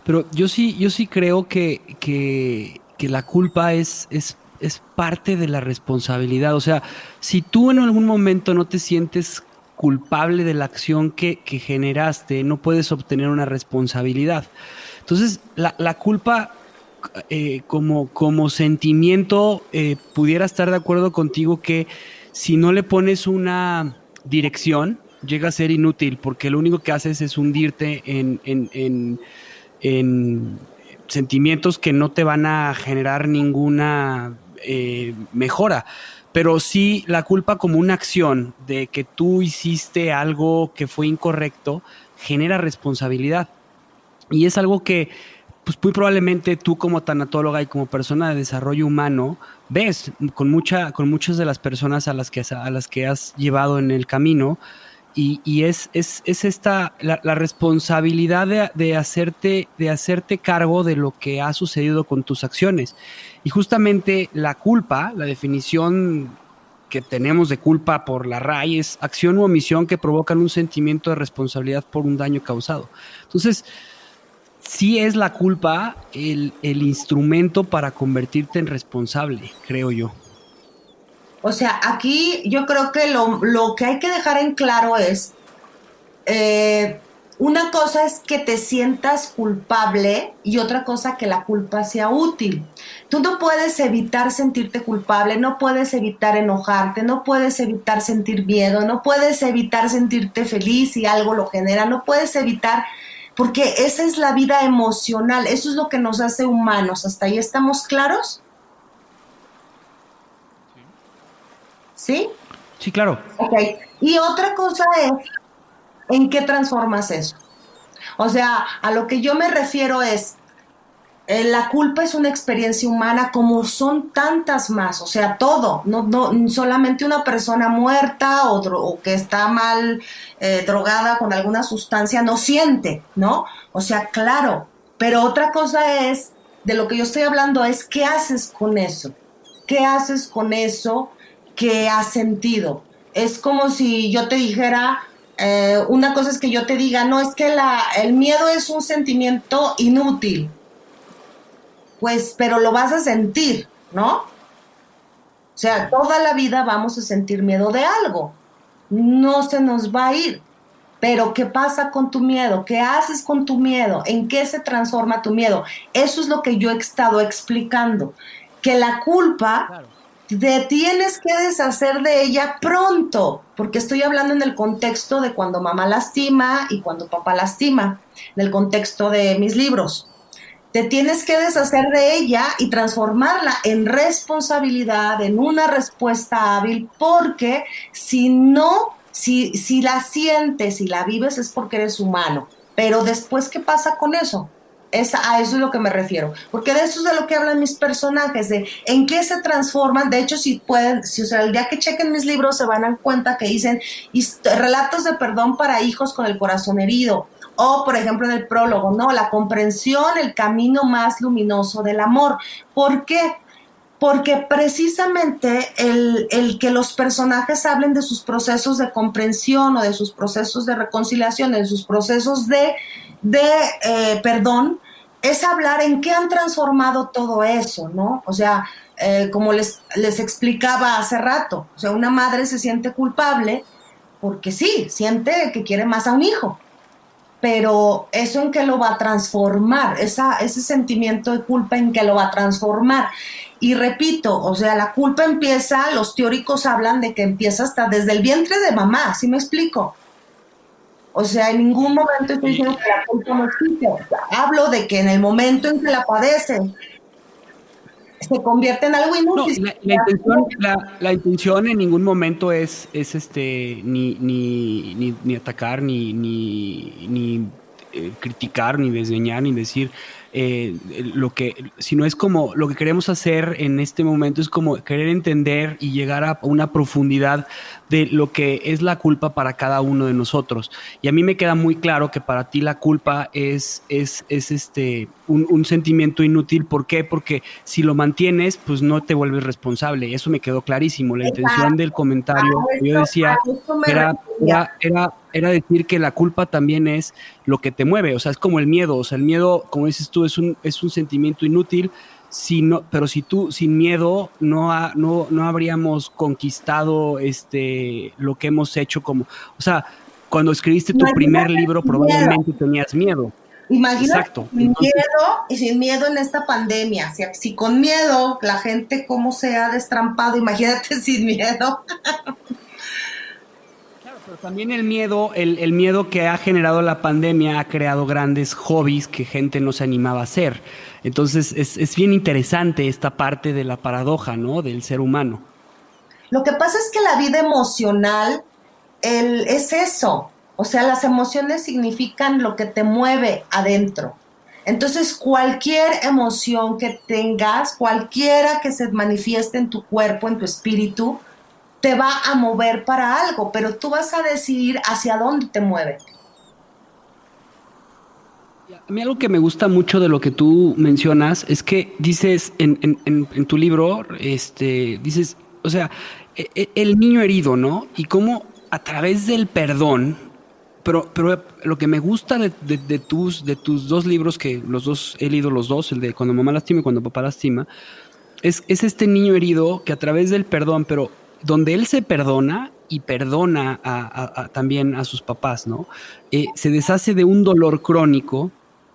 Speaker 1: pero yo sí creo que la culpa es parte de la responsabilidad. O sea, si tú en algún momento no te sientes culpable de la acción que generaste, no puedes obtener una responsabilidad. Entonces, la culpa como sentimiento, pudiera estar de acuerdo contigo que si no le pones una dirección, llega a ser inútil, porque lo único que haces es hundirte en sentimientos que no te van a generar ninguna mejora. Pero sí la culpa como una acción de que tú hiciste algo que fue incorrecto, genera responsabilidad. Y es algo que pues muy probablemente tú como tanatóloga y como persona de desarrollo humano ves con muchas de las personas a las que has llevado en el camino, y es esta la responsabilidad de hacerte cargo de lo que ha sucedido con tus acciones. Y justamente la culpa, la definición que tenemos de culpa por la RAI es acción u omisión que provocan un sentimiento de responsabilidad por un daño causado. Entonces, sí es la culpa el instrumento para convertirte en responsable, creo yo.
Speaker 4: O sea, aquí yo creo que lo que hay que dejar en claro es, una cosa es que te sientas culpable y otra cosa que la culpa sea útil. Tú no puedes evitar sentirte culpable, no puedes evitar enojarte, no puedes evitar sentir miedo, no puedes evitar sentirte feliz si algo lo genera, no puedes evitar, porque esa es la vida emocional, eso es lo que nos hace humanos. ¿Hasta ahí estamos claros? ¿Sí?
Speaker 1: Sí, claro.
Speaker 4: Ok. Y otra cosa es, ¿en qué transformas eso? O sea, a lo que yo me refiero es, la culpa es una experiencia humana como son tantas más. O sea, todo, no solamente una persona muerta o que está mal drogada con alguna sustancia no siente, ¿no? O sea, claro, pero otra cosa es, de lo que yo estoy hablando es, ¿qué haces con eso? ¿Qué haces con eso que has sentido? Es como si yo te dijera, una cosa es que yo te diga, no, es que el miedo es un sentimiento inútil. Pues, pero lo vas a sentir, ¿no? O sea, toda la vida vamos a sentir miedo de algo. No se nos va a ir. Pero, ¿qué pasa con tu miedo? ¿Qué haces con tu miedo? ¿En qué se transforma tu miedo? Eso es lo que yo he estado explicando. Que la culpa, claro, te tienes que deshacer de ella pronto, porque estoy hablando en el contexto de cuando mamá lastima y cuando papá lastima, en el contexto de mis libros. Te tienes que deshacer de ella y transformarla en responsabilidad, en una respuesta hábil, porque si no, si la sientes y la vives es porque eres humano. Pero después, ¿qué pasa con eso? A eso es lo que me refiero, porque de eso es de lo que hablan mis personajes, de en qué se transforman. De hecho, si pueden, o sea, el día que chequen mis libros se van a dar cuenta que dicen relatos de perdón para hijos con el corazón herido, o por ejemplo en el prólogo, no, la comprensión, el camino más luminoso del amor. ¿Por qué? porque precisamente el que los personajes hablen de sus procesos de comprensión o de sus procesos de reconciliación, de sus procesos de perdón, es hablar en qué han transformado todo eso, ¿no? O sea, como les explicaba hace rato, o sea, una madre se siente culpable porque sí, siente que quiere más a un hijo, pero eso en qué lo va a transformar, ese sentimiento de culpa en qué lo va a transformar. Y repito, o sea, la culpa empieza, los teóricos hablan de que empieza hasta desde el vientre de mamá, ¿sí me explico? O sea, en ningún momento estoy diciendo que la culpa no existe. O sea, hablo de que en el momento en que la padecen, se convierte en algo
Speaker 1: No,
Speaker 4: inútil.
Speaker 1: la intención en ningún momento es ni atacar, ni criticar, ni desdeñar, ni decir sino es como lo que queremos hacer en este momento es como querer entender y llegar a una profundidad de lo que es la culpa para cada uno de nosotros. Y a mí me queda muy claro que para ti la culpa es un sentimiento inútil. ¿Por qué? Porque si lo mantienes, pues no te vuelves responsable. Eso me quedó clarísimo. La intención del comentario que yo decía era decir que la culpa también es lo que te mueve, o sea, es como el miedo, o sea, el miedo, como dices tú, es un sentimiento inútil, pero si tú sin miedo no habríamos conquistado lo que hemos hecho como, o sea, cuando escribiste tu primer libro probablemente tenías miedo.
Speaker 4: Imagínate.
Speaker 1: Exacto.
Speaker 4: Sin miedo y sin miedo en esta pandemia. Si con miedo la gente cómo se ha destrampado, imagínate sin miedo.
Speaker 1: Pero también el miedo que ha generado la pandemia ha creado grandes hobbies que gente no se animaba a hacer. Entonces es bien interesante esta parte de la paradoja, ¿no? Del ser humano.
Speaker 4: Lo que pasa es que la vida emocional es eso. O sea, las emociones significan lo que te mueve adentro. Entonces, cualquier emoción que tengas, cualquiera que se manifieste en tu cuerpo, en tu espíritu, te va a mover para algo, pero tú vas a decidir hacia dónde te mueve.
Speaker 1: A mí algo que me gusta mucho de lo que tú mencionas es que dices en tu libro, dices, o sea, el niño herido, ¿no? Y cómo a través del perdón, pero lo que me gusta de tus dos libros, que los dos he leído los dos, el de Cuando mamá lastima y Cuando papá lastima, es este niño herido que a través del perdón, pero donde él se perdona y perdona también a sus papás, ¿no? Se deshace de un dolor crónico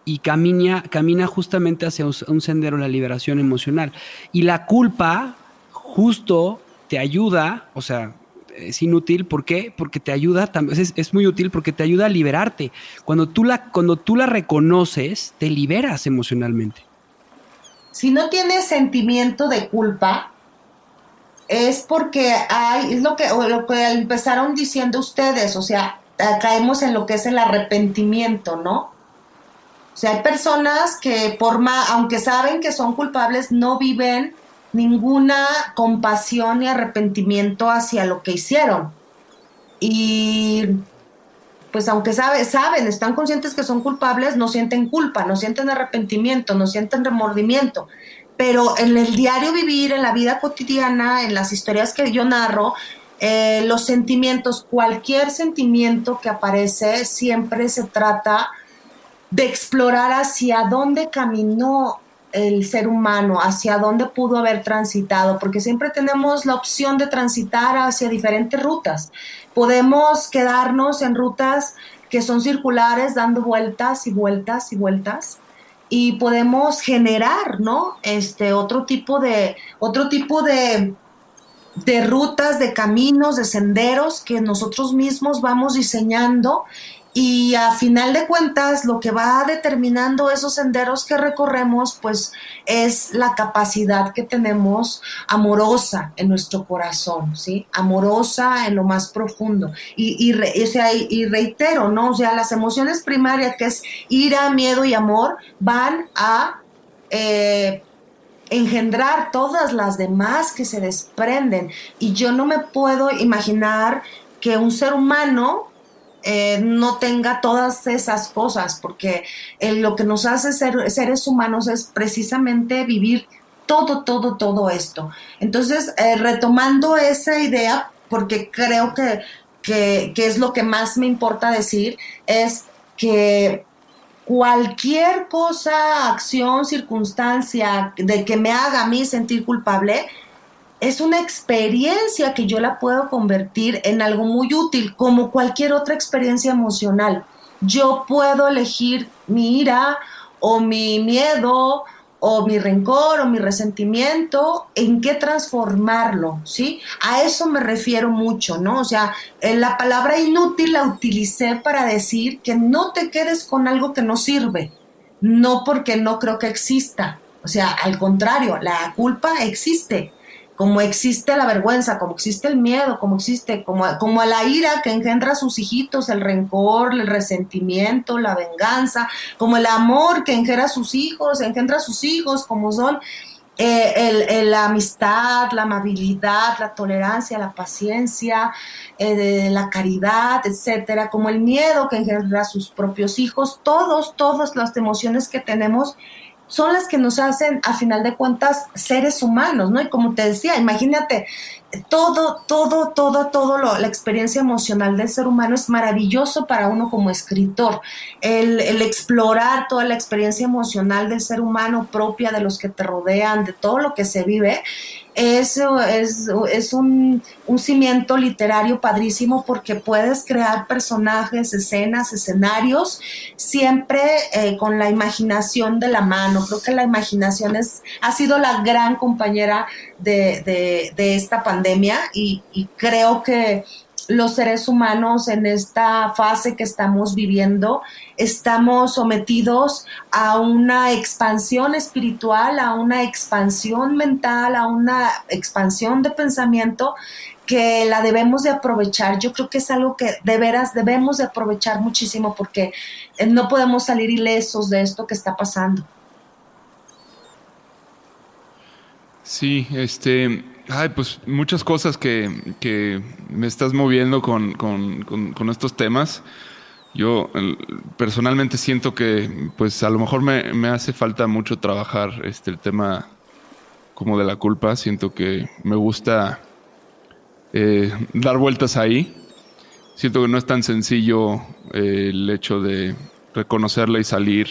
Speaker 1: y camina justamente hacia un sendero de la liberación emocional. Y la culpa justo te ayuda, o sea, es inútil, ¿por qué? Porque te ayuda, es muy útil porque te ayuda a liberarte. Cuando tú la reconoces, te liberas emocionalmente.
Speaker 4: Si no tienes sentimiento de culpa, es porque es lo que empezaron diciendo ustedes, o sea, caemos en lo que es el arrepentimiento, ¿no? O sea, hay personas que aunque saben que son culpables, no viven ninguna compasión ni arrepentimiento hacia lo que hicieron. Y pues aunque saben, están conscientes que son culpables, no sienten culpa, no sienten arrepentimiento, no sienten remordimiento. Pero en el diario vivir, en la vida cotidiana, en las historias que yo narro, los sentimientos, cualquier sentimiento que aparece, siempre se trata de explorar hacia dónde caminó el ser humano, hacia dónde pudo haber transitado, porque siempre tenemos la opción de transitar hacia diferentes rutas. Podemos quedarnos en rutas que son circulares, dando vueltas y vueltas y vueltas, y podemos generar, ¿no? Otro tipo de rutas, de caminos, de senderos que nosotros mismos vamos diseñando, y a final de cuentas lo que va determinando esos senderos que recorremos pues es la capacidad que tenemos amorosa en nuestro corazón, ¿sí? Amorosa en lo más profundo y reitero, ¿no? O sea, las emociones primarias, que es ira, miedo y amor, van a engendrar todas las demás que se desprenden, y yo no me puedo imaginar que un ser humano no tenga todas esas cosas, porque lo que nos hace ser seres humanos es precisamente vivir todo esto. Entonces, retomando esa idea, porque creo que es lo que más me importa decir, es que cualquier cosa, acción, circunstancia de que me haga a mí sentir culpable, es una experiencia que yo la puedo convertir en algo muy útil, como cualquier otra experiencia emocional. Yo puedo elegir mi ira o mi miedo o mi rencor o mi resentimiento, en qué transformarlo, ¿sí? A eso me refiero mucho, ¿no? O sea, la palabra inútil la utilicé para decir que no te quedes con algo que no sirve, no porque no creo que exista, o sea, al contrario, la culpa existe, como existe la vergüenza, como existe el miedo, como la ira que engendra a sus hijitos, el rencor, el resentimiento, la venganza, como el amor que engendra a sus hijos, como son la amistad, la amabilidad, la tolerancia, la paciencia, la caridad, etcétera, como el miedo que engendra a sus propios hijos, todas las emociones que tenemos son las que nos hacen, a final de cuentas, seres humanos, ¿no? Y como te decía, imagínate, la experiencia emocional del ser humano es maravilloso para uno como escritor. El explorar toda la experiencia emocional del ser humano propia, de los que te rodean, de todo lo que se vive, eso es un cimiento literario padrísimo porque puedes crear personajes, escenas, escenarios, siempre con la imaginación de la mano. Creo que la imaginación ha sido la gran compañera de esta pandemia y creo que los seres humanos en esta fase que estamos viviendo estamos sometidos a una expansión espiritual, a una expansión mental, a una expansión de pensamiento que la debemos de aprovechar. Yo creo que es algo que de veras debemos de aprovechar muchísimo porque no podemos salir ilesos de esto que está pasando.
Speaker 2: Sí, pues muchas cosas que me estás moviendo con estos temas. Yo personalmente siento que pues a lo mejor me hace falta mucho trabajar el tema como de la culpa. Siento que me gusta dar vueltas ahí. Siento que no es tan sencillo el hecho de reconocerla y salir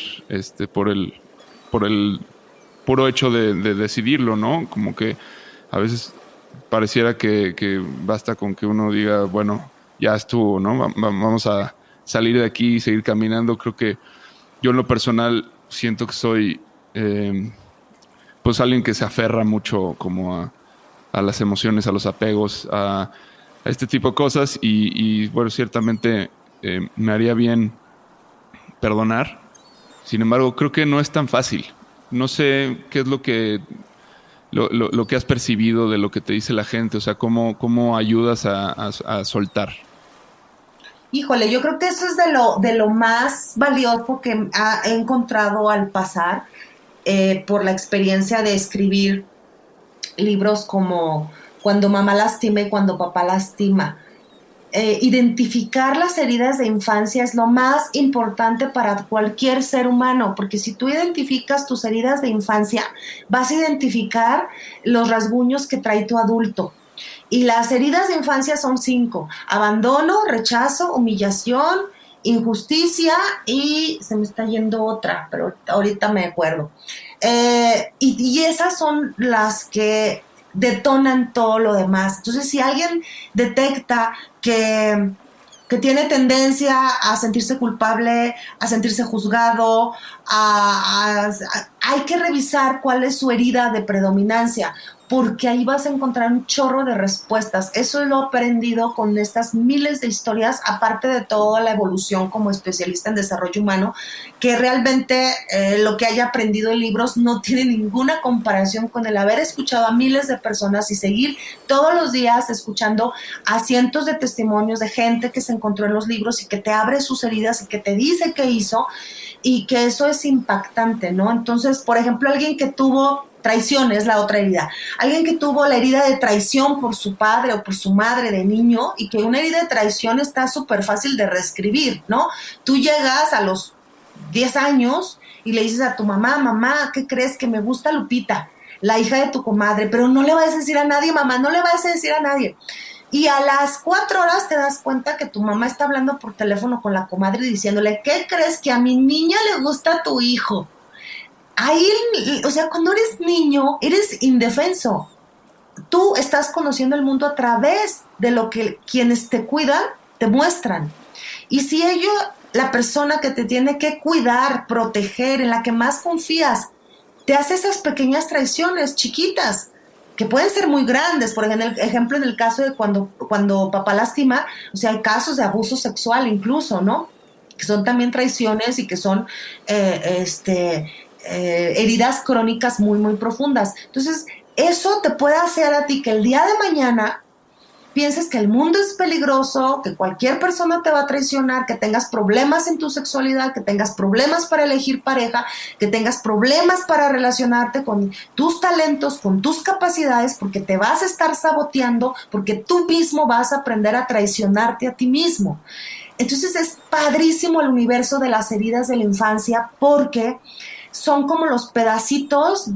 Speaker 2: por el puro hecho de decidirlo, ¿no? Como que a veces pareciera que basta con que uno diga, bueno, ya estuvo, ¿no? Vamos a salir de aquí y seguir caminando. Creo que yo en lo personal siento que soy pues alguien que se aferra mucho como a las emociones, a los apegos, a este tipo de cosas y bueno, ciertamente me haría bien perdonar. Sin embargo, creo que no es tan fácil. No sé qué es lo que has percibido de lo que te dice la gente, o sea, cómo ayudas a soltar.
Speaker 4: Híjole, yo creo que eso es de lo más valioso que he encontrado al pasar por la experiencia de escribir libros como Cuando mamá lastima y Cuando papá lastima. Identificar las heridas de infancia es lo más importante para cualquier ser humano, porque si tú identificas tus heridas de infancia, vas a identificar los rasguños que trae tu adulto. Y las heridas de infancia son 5: abandono, rechazo, humillación, injusticia y se me está yendo otra, pero ahorita me acuerdo. Y esas son las que detonan todo lo demás. Entonces, si alguien detecta que tiene tendencia a sentirse culpable, a sentirse juzgado, hay que revisar cuál es su herida de predominancia, porque ahí vas a encontrar un chorro de respuestas. Eso lo he aprendido con estas miles de historias, aparte de toda la evolución como especialista en desarrollo humano, que realmente lo que haya aprendido en libros no tiene ninguna comparación con el haber escuchado a miles de personas y seguir todos los días escuchando a cientos de testimonios de gente que se encontró en los libros y que te abre sus heridas y que te dice qué hizo, y que eso es impactante, ¿no? Entonces, por ejemplo, alguien que tuvo traición es la otra herida. Alguien que tuvo la herida de traición por su padre o por su madre de niño, y que una herida de traición está súper fácil de reescribir, ¿no? Tú llegas a los 10 años y le dices a tu mamá, mamá, ¿qué crees? Que me gusta Lupita. la hija de tu comadre, pero no le vayas a decir a nadie, mamá, no le vayas a decir a nadie. Y a las 4 horas te das cuenta que tu mamá está hablando por teléfono con la comadre diciéndole, ¿qué crees? Que a mi niña le gusta tu hijo. Ahí, o sea, cuando eres niño, eres indefenso. Tú estás conociendo el mundo a través de lo que quienes te cuidan te muestran. Y si la persona que te tiene que cuidar, proteger, en la que más confías, te hace esas pequeñas traiciones chiquitas, que pueden ser muy grandes. Por ejemplo, en el caso de cuando papá lastima, o sea, hay casos de abuso sexual incluso, ¿no? Que son también traiciones y que son heridas crónicas muy, muy profundas. Entonces, eso te puede hacer a ti que el día de mañana pienses que el mundo es peligroso, que cualquier persona te va a traicionar, que tengas problemas en tu sexualidad, que tengas problemas para elegir pareja, que tengas problemas para relacionarte con tus talentos, con tus capacidades, porque te vas a estar saboteando, porque tú mismo vas a aprender a traicionarte a ti mismo. Entonces es padrísimo el universo de las heridas de la infancia, porque son como los pedacitos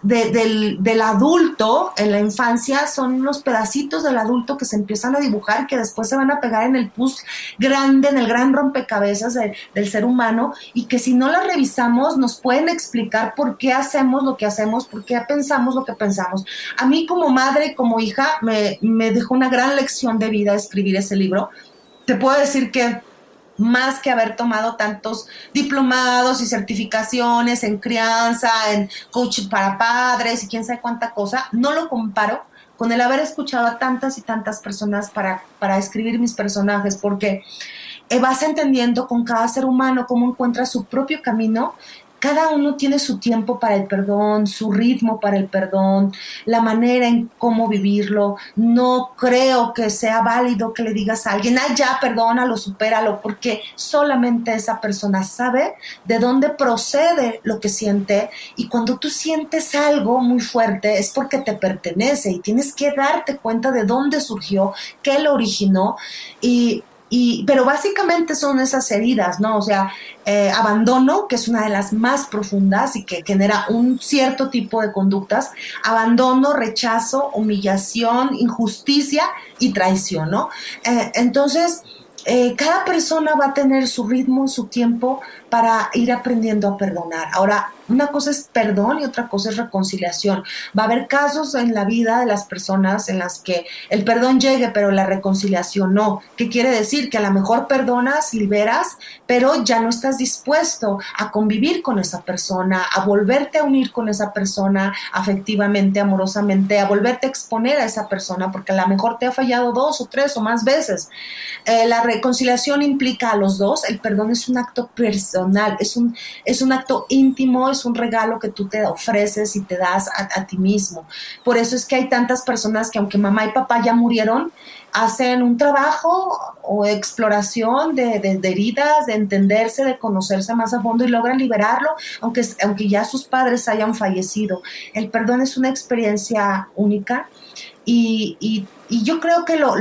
Speaker 4: del adulto en la infancia, son los pedacitos del adulto que se empiezan a dibujar, que después se van a pegar en el puzzle grande, en el gran rompecabezas del ser humano, y que si no las revisamos nos pueden explicar por qué hacemos lo que hacemos, por qué pensamos lo que pensamos. A mí como madre y como hija me dejó una gran lección de vida escribir ese libro. Te puedo decir que más que haber tomado tantos diplomados y certificaciones en crianza, en coaching para padres y quién sabe cuánta cosa, no lo comparo con el haber escuchado a tantas y tantas personas para escribir mis personajes, porque vas entendiendo con cada ser humano cómo encuentra su propio camino. Cada uno tiene su tiempo para el perdón, su ritmo para el perdón, la manera en cómo vivirlo. No creo que sea válido que le digas a alguien, ya, perdónalo, supéralo, porque solamente esa persona sabe de dónde procede lo que siente, y cuando tú sientes algo muy fuerte es porque te pertenece y tienes que darte cuenta de dónde surgió, qué lo originó, pero básicamente son esas heridas, ¿no? O sea, abandono, que es una de las más profundas y que genera un cierto tipo de conductas, abandono, rechazo, humillación, injusticia y traición, ¿no? Entonces, cada persona va a tener su ritmo, su tiempo para ir aprendiendo a perdonar. Ahora, una cosa es perdón y otra cosa es reconciliación. Va a haber casos en la vida de las personas en las que el perdón llegue, pero la reconciliación no. ¿Qué quiere decir? Que a lo mejor perdonas, liberas, pero ya no estás dispuesto a convivir con esa persona, a volverte a unir con esa persona afectivamente, amorosamente, a volverte a exponer a esa persona, porque a lo mejor te ha fallado 2 o 3 o más veces. La reconciliación implica a los dos. El perdón es un acto personal, es un acto íntimo, es un regalo que tú te ofreces y te das a ti mismo. Por eso es que hay tantas personas que, aunque mamá y papá ya murieron, hacen un trabajo o exploración de heridas, de entenderse, de conocerse más a fondo y logran liberarlo, aunque ya sus padres hayan fallecido. El perdón es una experiencia única y yo creo que lo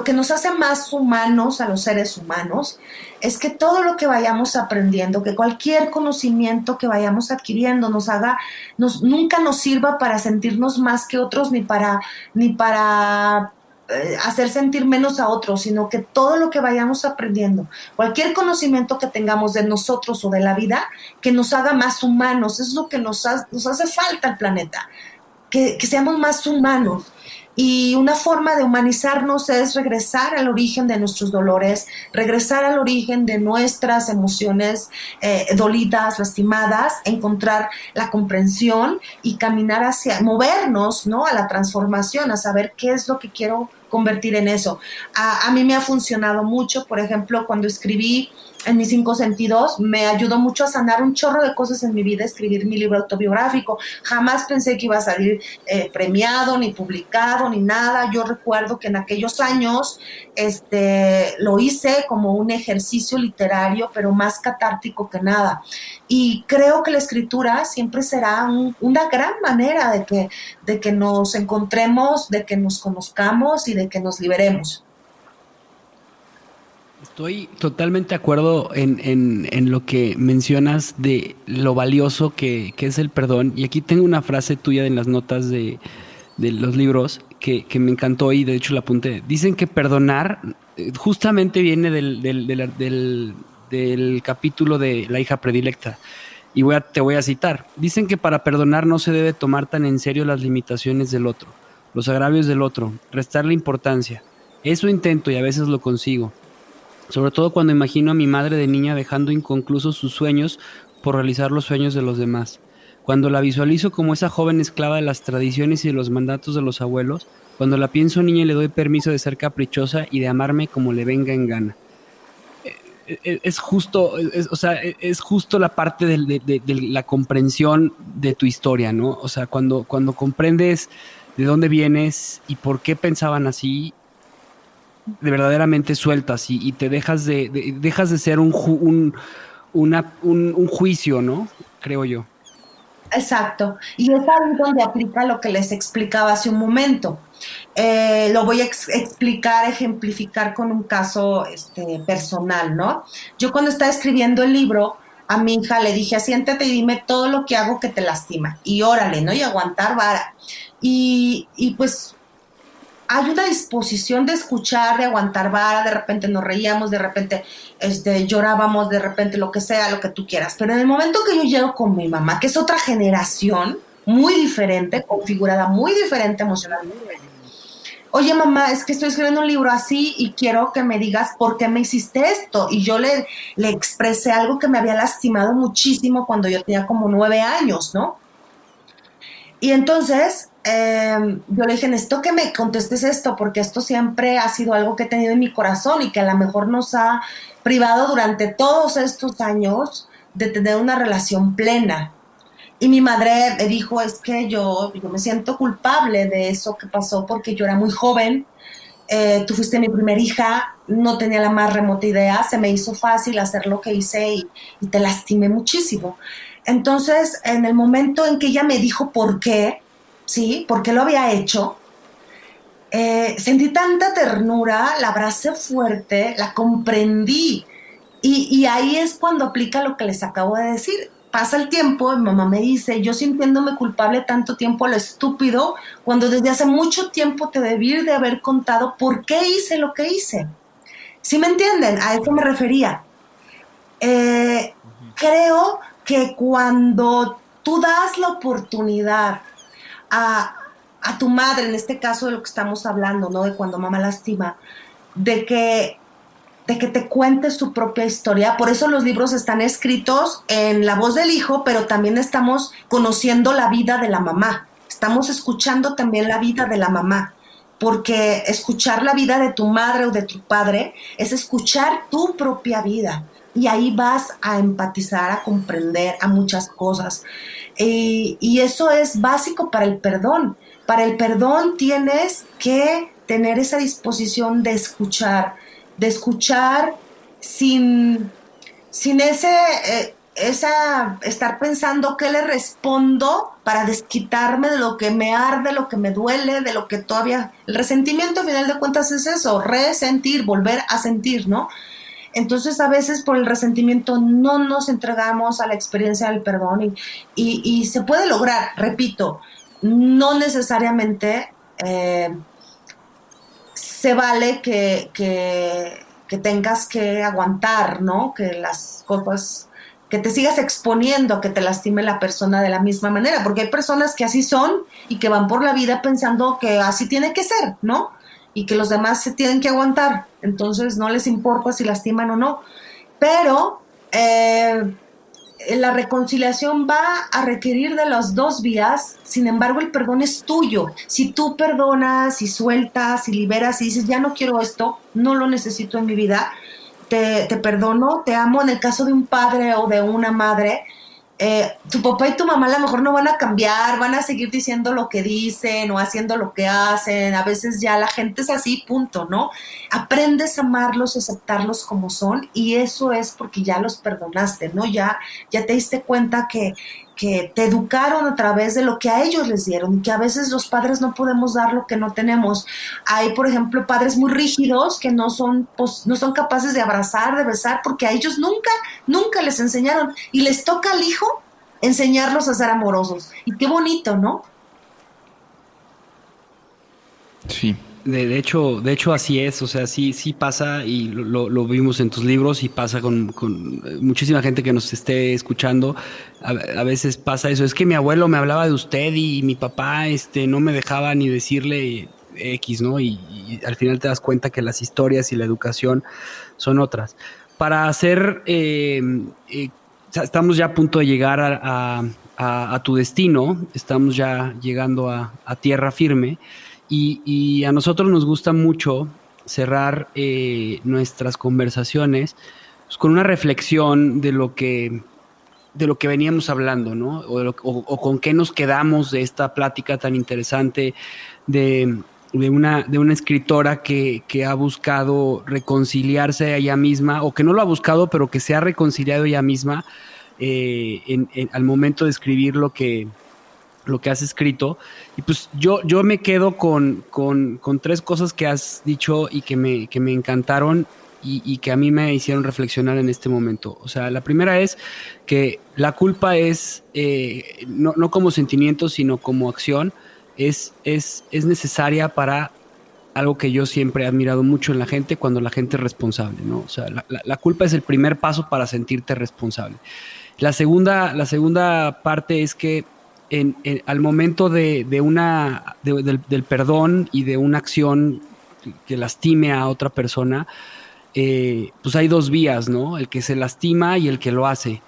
Speaker 4: que nos hace más humanos a los seres humanos es que todo lo que vayamos aprendiendo, que cualquier conocimiento que vayamos adquiriendo nunca nos sirva para sentirnos más que otros, ni para hacer sentir menos a otros, sino que todo lo que vayamos aprendiendo, cualquier conocimiento que tengamos de nosotros o de la vida, que nos haga más humanos. Es lo que nos hace falta al planeta, que seamos más humanos. Y una forma de humanizarnos es regresar al origen de nuestros dolores, regresar al origen de nuestras emociones dolidas, lastimadas, encontrar la comprensión y caminar movernos, ¿no?, a la transformación, a saber qué es lo que quiero convertir en eso. A mí me ha funcionado mucho, por ejemplo, cuando escribí en mis 5 sentidos, me ayudó mucho a sanar un chorro de cosas en mi vida, escribir mi libro autobiográfico. Jamás pensé que iba a salir premiado, ni publicado, ni nada. Yo recuerdo que en aquellos años lo hice como un ejercicio literario, pero más catártico que nada. Y creo que la escritura siempre será una gran manera de que nos encontremos, de que nos conozcamos y de que nos liberemos.
Speaker 1: Estoy totalmente de acuerdo en lo que mencionas de lo valioso que es el perdón. Y aquí tengo una frase tuya en las notas de los libros que me encantó y de hecho la apunté. Dicen que perdonar justamente viene del capítulo de La hija predilecta. Y te voy a citar. Dicen que para perdonar no se debe tomar tan en serio las limitaciones del otro, los agravios del otro, restarle importancia. Eso intento y a veces lo consigo. Sobre todo cuando imagino a mi madre de niña dejando inconclusos sus sueños por realizar los sueños de los demás. Cuando la visualizo como esa joven esclava de las tradiciones y de los mandatos de los abuelos, cuando la pienso niña le doy permiso de ser caprichosa y de amarme como le venga en gana. Es justo, o sea, es justo la parte de la comprensión de tu historia, ¿no? O sea, cuando comprendes de dónde vienes y por qué pensaban así, de verdaderamente sueltas y te dejas de ser un juicio, ¿no? Creo yo.
Speaker 4: Exacto. Y es ahí donde aplica lo que les explicaba hace un momento. Lo voy a explicar, ejemplificar con un caso personal, ¿no? Yo cuando estaba escribiendo el libro, a mi hija le dije, siéntate y dime todo lo que hago que te lastima. Y órale, ¿no? Y aguantar vara. Y pues hay una disposición de escuchar, de aguantar vara, de repente nos reíamos, de repente llorábamos, de repente lo que sea, lo que tú quieras. Pero en el momento que yo llego con mi mamá, que es otra generación, muy diferente, configurada muy diferente emocionalmente. Oye, mamá, es que estoy escribiendo un libro así y quiero que me digas por qué me hiciste esto. Y yo le expresé algo que me había lastimado muchísimo cuando yo tenía como 9 años, ¿no? Y entonces yo le dije, necesito que me contestes esto, porque esto siempre ha sido algo que he tenido en mi corazón y que a lo mejor nos ha privado durante todos estos años de tener una relación plena. Y mi madre me dijo, es que yo me siento culpable de eso que pasó porque yo era muy joven, tú fuiste mi primera hija, no tenía la más remota idea, se me hizo fácil hacer lo que hice y te lastimé muchísimo. Entonces, en el momento en que ella me dijo por qué, ¿sí? ¿Por qué lo había hecho? Sentí tanta ternura, la abracé fuerte, la comprendí. Y ahí es cuando aplica lo que les acabo de decir. Pasa el tiempo, mi mamá me dice, yo sintiéndome culpable tanto tiempo a lo estúpido, cuando desde hace mucho tiempo te debí de haber contado por qué hice lo que hice. ¿Sí me entienden? A eso me refería. Creo que cuando tú das la oportunidad a tu madre, en este caso de lo que estamos hablando, ¿no? De cuando mamá lastima, de que te cuente su propia historia. Por eso los libros están escritos en la voz del hijo, pero también estamos conociendo la vida de la mamá. Estamos escuchando también la vida de la mamá, porque escuchar la vida de tu madre o de tu padre es escuchar tu propia vida. Y ahí vas a empatizar, a comprender a muchas cosas. Y eso es básico para el perdón. Para el perdón tienes que tener esa disposición de escuchar sin estar pensando qué le respondo para desquitarme de lo que me arde, lo que me duele, de lo que todavía... El resentimiento, al final de cuentas, es eso, resentir, volver a sentir, ¿no? Entonces, a veces por el resentimiento no nos entregamos a la experiencia del perdón y se puede lograr, repito, no necesariamente se vale que tengas que aguantar, ¿no? Que las cosas, que te sigas exponiendo a que te lastime la persona de la misma manera, porque hay personas que así son y que van por la vida pensando que así tiene que ser, ¿no? Y que los demás se tienen que aguantar, entonces no les importa si lastiman o no, pero la reconciliación va a requerir de las dos vías. Sin embargo, el perdón es tuyo. Si tú perdonas y sueltas y liberas y dices, ya no quiero esto, no lo necesito en mi vida, te perdono, te amo. En el caso de un padre o de una madre, tu papá y tu mamá a lo mejor no van a cambiar, van a seguir diciendo lo que dicen o haciendo lo que hacen. A veces ya la gente es así, punto, ¿no? Aprendes a amarlos, a aceptarlos como son, y eso es porque ya los perdonaste, ¿no? Ya te diste cuenta que que te educaron a través de lo que a ellos les dieron y que a veces los padres no podemos dar lo que no tenemos. Hay, por ejemplo, padres muy rígidos que no son, pues, no son capaces de abrazar, de besar, porque a ellos nunca les enseñaron y les toca al hijo enseñarlos a ser amorosos. Y qué bonito, ¿no?
Speaker 2: Sí.
Speaker 1: De hecho así es, o sea, sí pasa y lo vimos en tus libros y pasa con muchísima gente que nos esté escuchando. A veces pasa eso, es que mi abuelo me hablaba de usted y mi papá no me dejaba ni decirle X, ¿no? Y al final te das cuenta que las historias y la educación son otras. Para hacer, o sea, estamos ya a punto de llegar a tu destino, estamos ya llegando a tierra firme. Y a nosotros nos gusta mucho cerrar nuestras conversaciones pues, con una reflexión de lo que veníamos hablando, ¿no? O con qué nos quedamos de esta plática tan interesante de una escritora que ha buscado reconciliarse a ella misma, o que no lo ha buscado, pero que se ha reconciliado ella misma al momento de escribir lo que has escrito. Y pues yo me quedo con tres cosas que has dicho y que me encantaron y que a mí me hicieron reflexionar en este momento. O sea, la primera es que la culpa es, no como sentimiento, sino como acción, es necesaria para algo que yo siempre he admirado mucho en la gente, cuando la gente es responsable, ¿no? O sea, la culpa es el primer paso para sentirte responsable. La segunda parte es que al momento del perdón y de una acción que lastime a otra persona, pues hay dos vías, ¿no? El que se lastima y el que lo hace.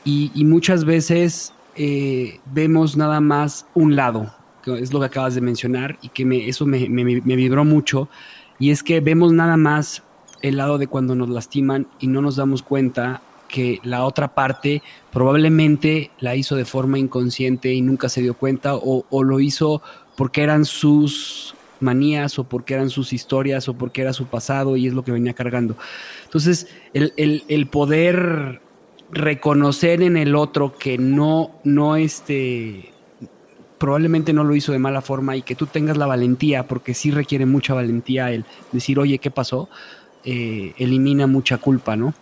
Speaker 1: Y muchas veces vemos nada más un lado, que es lo que acabas de mencionar, y que eso me vibró mucho, y es que vemos nada más el lado de cuando nos lastiman y no nos damos cuenta que la otra parte probablemente la hizo de forma inconsciente y nunca se dio cuenta, o lo hizo porque eran sus manías, o porque eran sus historias, o porque era su pasado y es lo que venía cargando. Entonces, el poder reconocer en el otro que probablemente no lo hizo de mala forma, y que tú tengas la valentía, porque sí requiere mucha valentía el decir, oye, ¿qué pasó? Elimina mucha culpa, ¿no?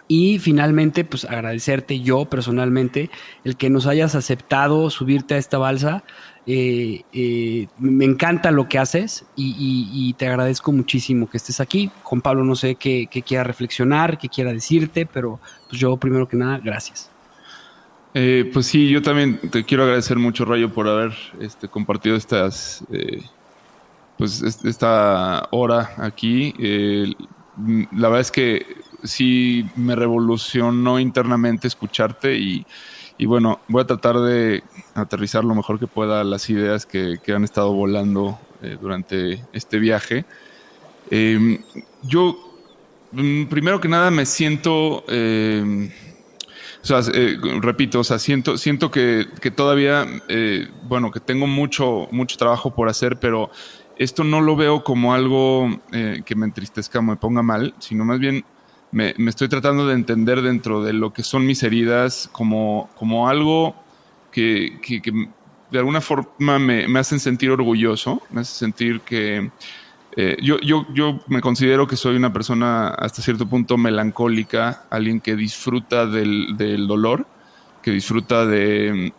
Speaker 1: Y finalmente, pues agradecerte yo personalmente el que nos hayas aceptado subirte a esta balsa. Me encanta lo que haces y te agradezco muchísimo que estés aquí. Juan Pablo, no sé qué quiera reflexionar, qué quiera decirte, pero pues yo primero que nada, gracias.
Speaker 2: Pues sí, yo también te quiero agradecer mucho, Rayo, por haber compartido esta hora aquí. La verdad es que sí me revolucionó internamente escucharte y bueno, voy a tratar de aterrizar lo mejor que pueda las ideas que han estado volando durante este viaje. Yo, primero que nada, me siento... repito, o sea, siento que todavía, bueno, que tengo mucho trabajo por hacer, pero esto no lo veo como algo que me entristezca o me ponga mal, sino más bien me estoy tratando de entender dentro de lo que son mis heridas como algo que de alguna forma me hacen sentir orgulloso, me hace sentir que yo me considero que soy una persona hasta cierto punto melancólica, alguien que disfruta del dolor, que disfruta de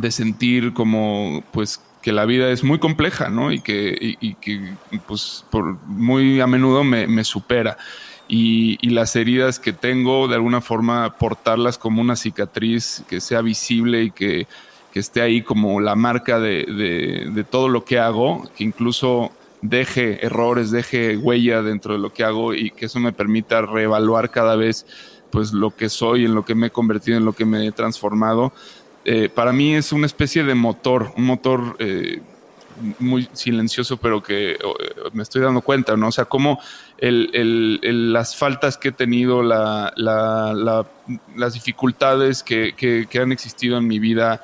Speaker 2: sentir como pues que la vida es muy compleja, ¿no? Y que pues muy a menudo me supera. Y las heridas que tengo, de alguna forma portarlas como una cicatriz que sea visible y que esté ahí como la marca de todo lo que hago, que incluso deje errores, deje huella dentro de lo que hago, y que eso me permita reevaluar cada vez pues lo que soy, en lo que me he convertido, en lo que me he transformado. Para mí es una especie de motor, un motor muy silencioso, pero que me estoy dando cuenta, ¿no? O sea, cómo las faltas que he tenido, las dificultades que han existido en mi vida,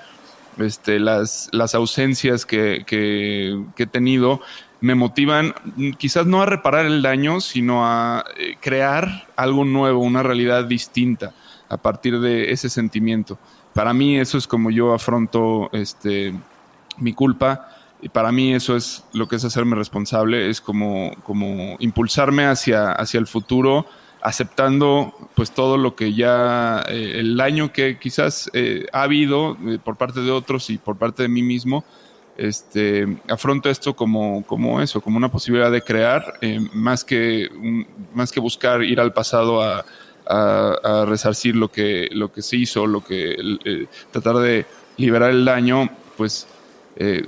Speaker 2: las ausencias que he tenido, me motivan quizás no a reparar el daño, sino a crear algo nuevo, una realidad distinta a partir de ese sentimiento. para mí eso es como yo afronto mi culpa. Y para mí eso es lo que es hacerme responsable, es como impulsarme hacia el futuro, aceptando pues todo lo que ya, el daño que quizás ha habido por parte de otros y por parte de mí mismo. Afronto esto como eso, como una posibilidad de crear, más que buscar ir al pasado a resarcir lo que se hizo, tratar de liberar el daño, pues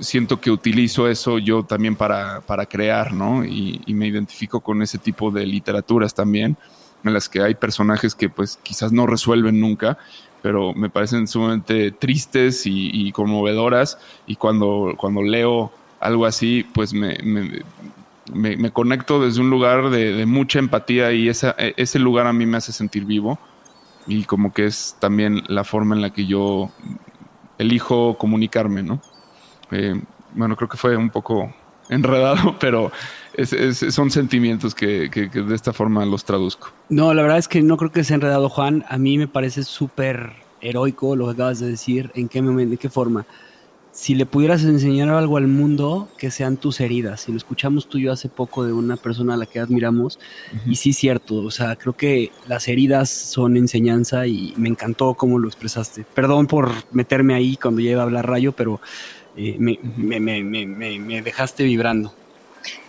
Speaker 2: siento que utilizo eso yo también para crear, ¿no? Y me identifico con ese tipo de literaturas también, en las que hay personajes que pues quizás no resuelven nunca, pero me parecen sumamente tristes y conmovedoras, y cuando leo algo así, pues me conecto desde un lugar de mucha empatía, y ese lugar a mí me hace sentir vivo, y como que es también la forma en la que yo elijo comunicarme, ¿no? Bueno, creo que fue un poco enredado, pero son sentimientos que de esta forma los traduzco.
Speaker 1: No, la verdad es que no creo que sea enredado, Juan. A mí me parece súper heroico lo que acabas de decir. ¿En qué momento, de qué forma? Si le pudieras enseñar algo al mundo, que sean tus heridas. Si lo escuchamos tú y yo hace poco de una persona a la que admiramos, y sí es cierto, o sea, creo que las heridas son enseñanza, y me encantó cómo lo expresaste. Perdón por meterme ahí cuando ya iba a hablar Rayo, pero me dejaste vibrando.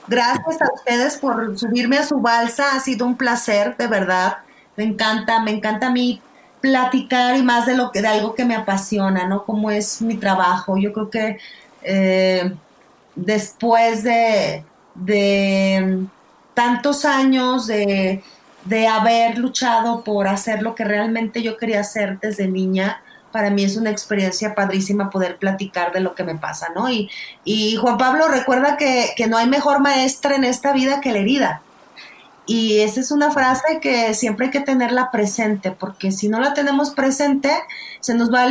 Speaker 4: Gracias a ustedes por subirme a su balsa, ha sido un placer, de verdad. Me encanta a mí platicar, y más de algo que me apasiona, ¿no? Como es mi trabajo. Yo creo que después de tantos años de haber luchado por hacer lo que realmente yo quería hacer desde niña, para mí es una experiencia padrísima poder platicar de lo que me pasa, ¿no? Y Juan Pablo, recuerda que no hay mejor maestra en esta vida que la herida. Y esa es una frase que siempre hay que tenerla presente, porque si no la tenemos presente, se nos va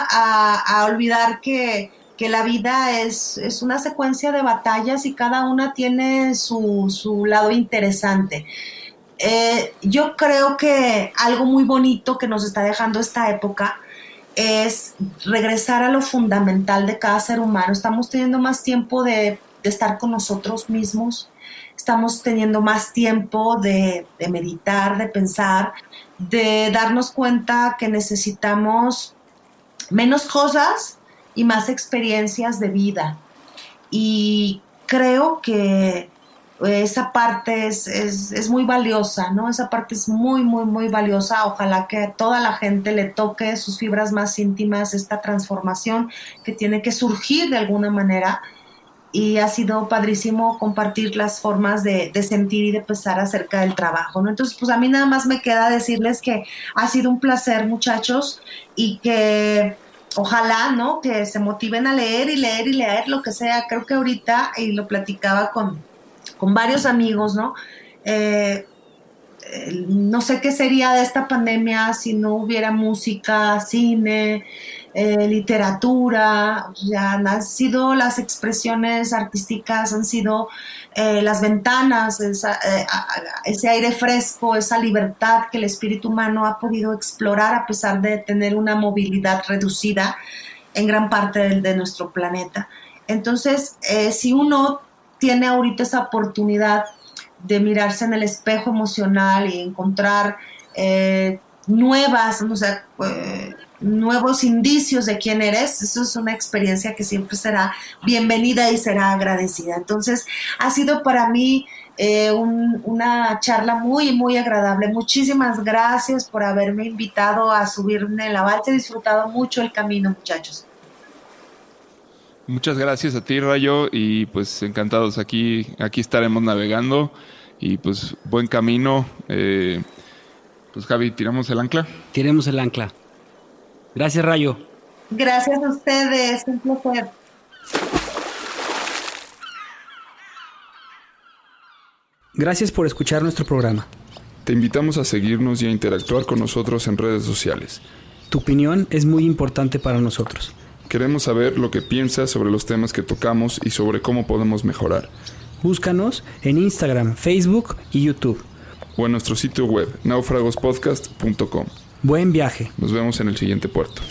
Speaker 4: a olvidar que la vida es una secuencia de batallas, y cada una tiene su lado interesante. Yo creo que algo muy bonito que nos está dejando esta época es regresar a lo fundamental de cada ser humano. Estamos teniendo más tiempo de estar con nosotros mismos, estamos teniendo más tiempo de meditar, de pensar, de darnos cuenta que necesitamos menos cosas y más experiencias de vida. Y creo que esa parte es muy valiosa, ¿no? Esa parte es muy, muy, muy valiosa. Ojalá que a toda la gente le toque sus fibras más íntimas esta transformación que tiene que surgir de alguna manera. Y ha sido padrísimo compartir las formas de sentir y de pensar acerca del trabajo, ¿no? Entonces, pues a mí nada más me queda decirles que ha sido un placer, muchachos, y que ojalá, ¿no?, que se motiven a leer y leer y leer lo que sea. Creo que ahorita, y lo platicaba con varios amigos, ¿no? No sé qué sería de esta pandemia si no hubiera música, cine, literatura. Ya han sido las expresiones artísticas, han sido las ventanas, ese aire fresco, esa libertad que el espíritu humano ha podido explorar a pesar de tener una movilidad reducida en gran parte de nuestro planeta. Entonces, si uno tiene ahorita esa oportunidad de mirarse en el espejo emocional y encontrar nuevos indicios de quién eres, eso es una experiencia que siempre será bienvenida y será agradecida. Entonces, ha sido para mí una charla muy, muy agradable. Muchísimas gracias por haberme invitado a subirme en la balsa. He disfrutado mucho el camino, muchachos.
Speaker 2: Muchas gracias a ti, Rayo, y pues encantados. Aquí estaremos navegando, y pues buen camino. Pues Javi, ¿tiramos el ancla?
Speaker 1: Tiremos el ancla. Gracias, Rayo.
Speaker 4: Gracias a ustedes, un placer.
Speaker 1: Gracias por escuchar nuestro programa.
Speaker 5: Te invitamos a seguirnos y a interactuar con nosotros en redes sociales.
Speaker 1: Tu opinión es muy importante para nosotros.
Speaker 5: Queremos saber lo que piensas sobre los temas que tocamos y sobre cómo podemos mejorar.
Speaker 1: Búscanos en Instagram, Facebook y YouTube.
Speaker 5: O en nuestro sitio web, naufragospodcast.com.
Speaker 1: Buen viaje.
Speaker 5: Nos vemos en el siguiente puerto.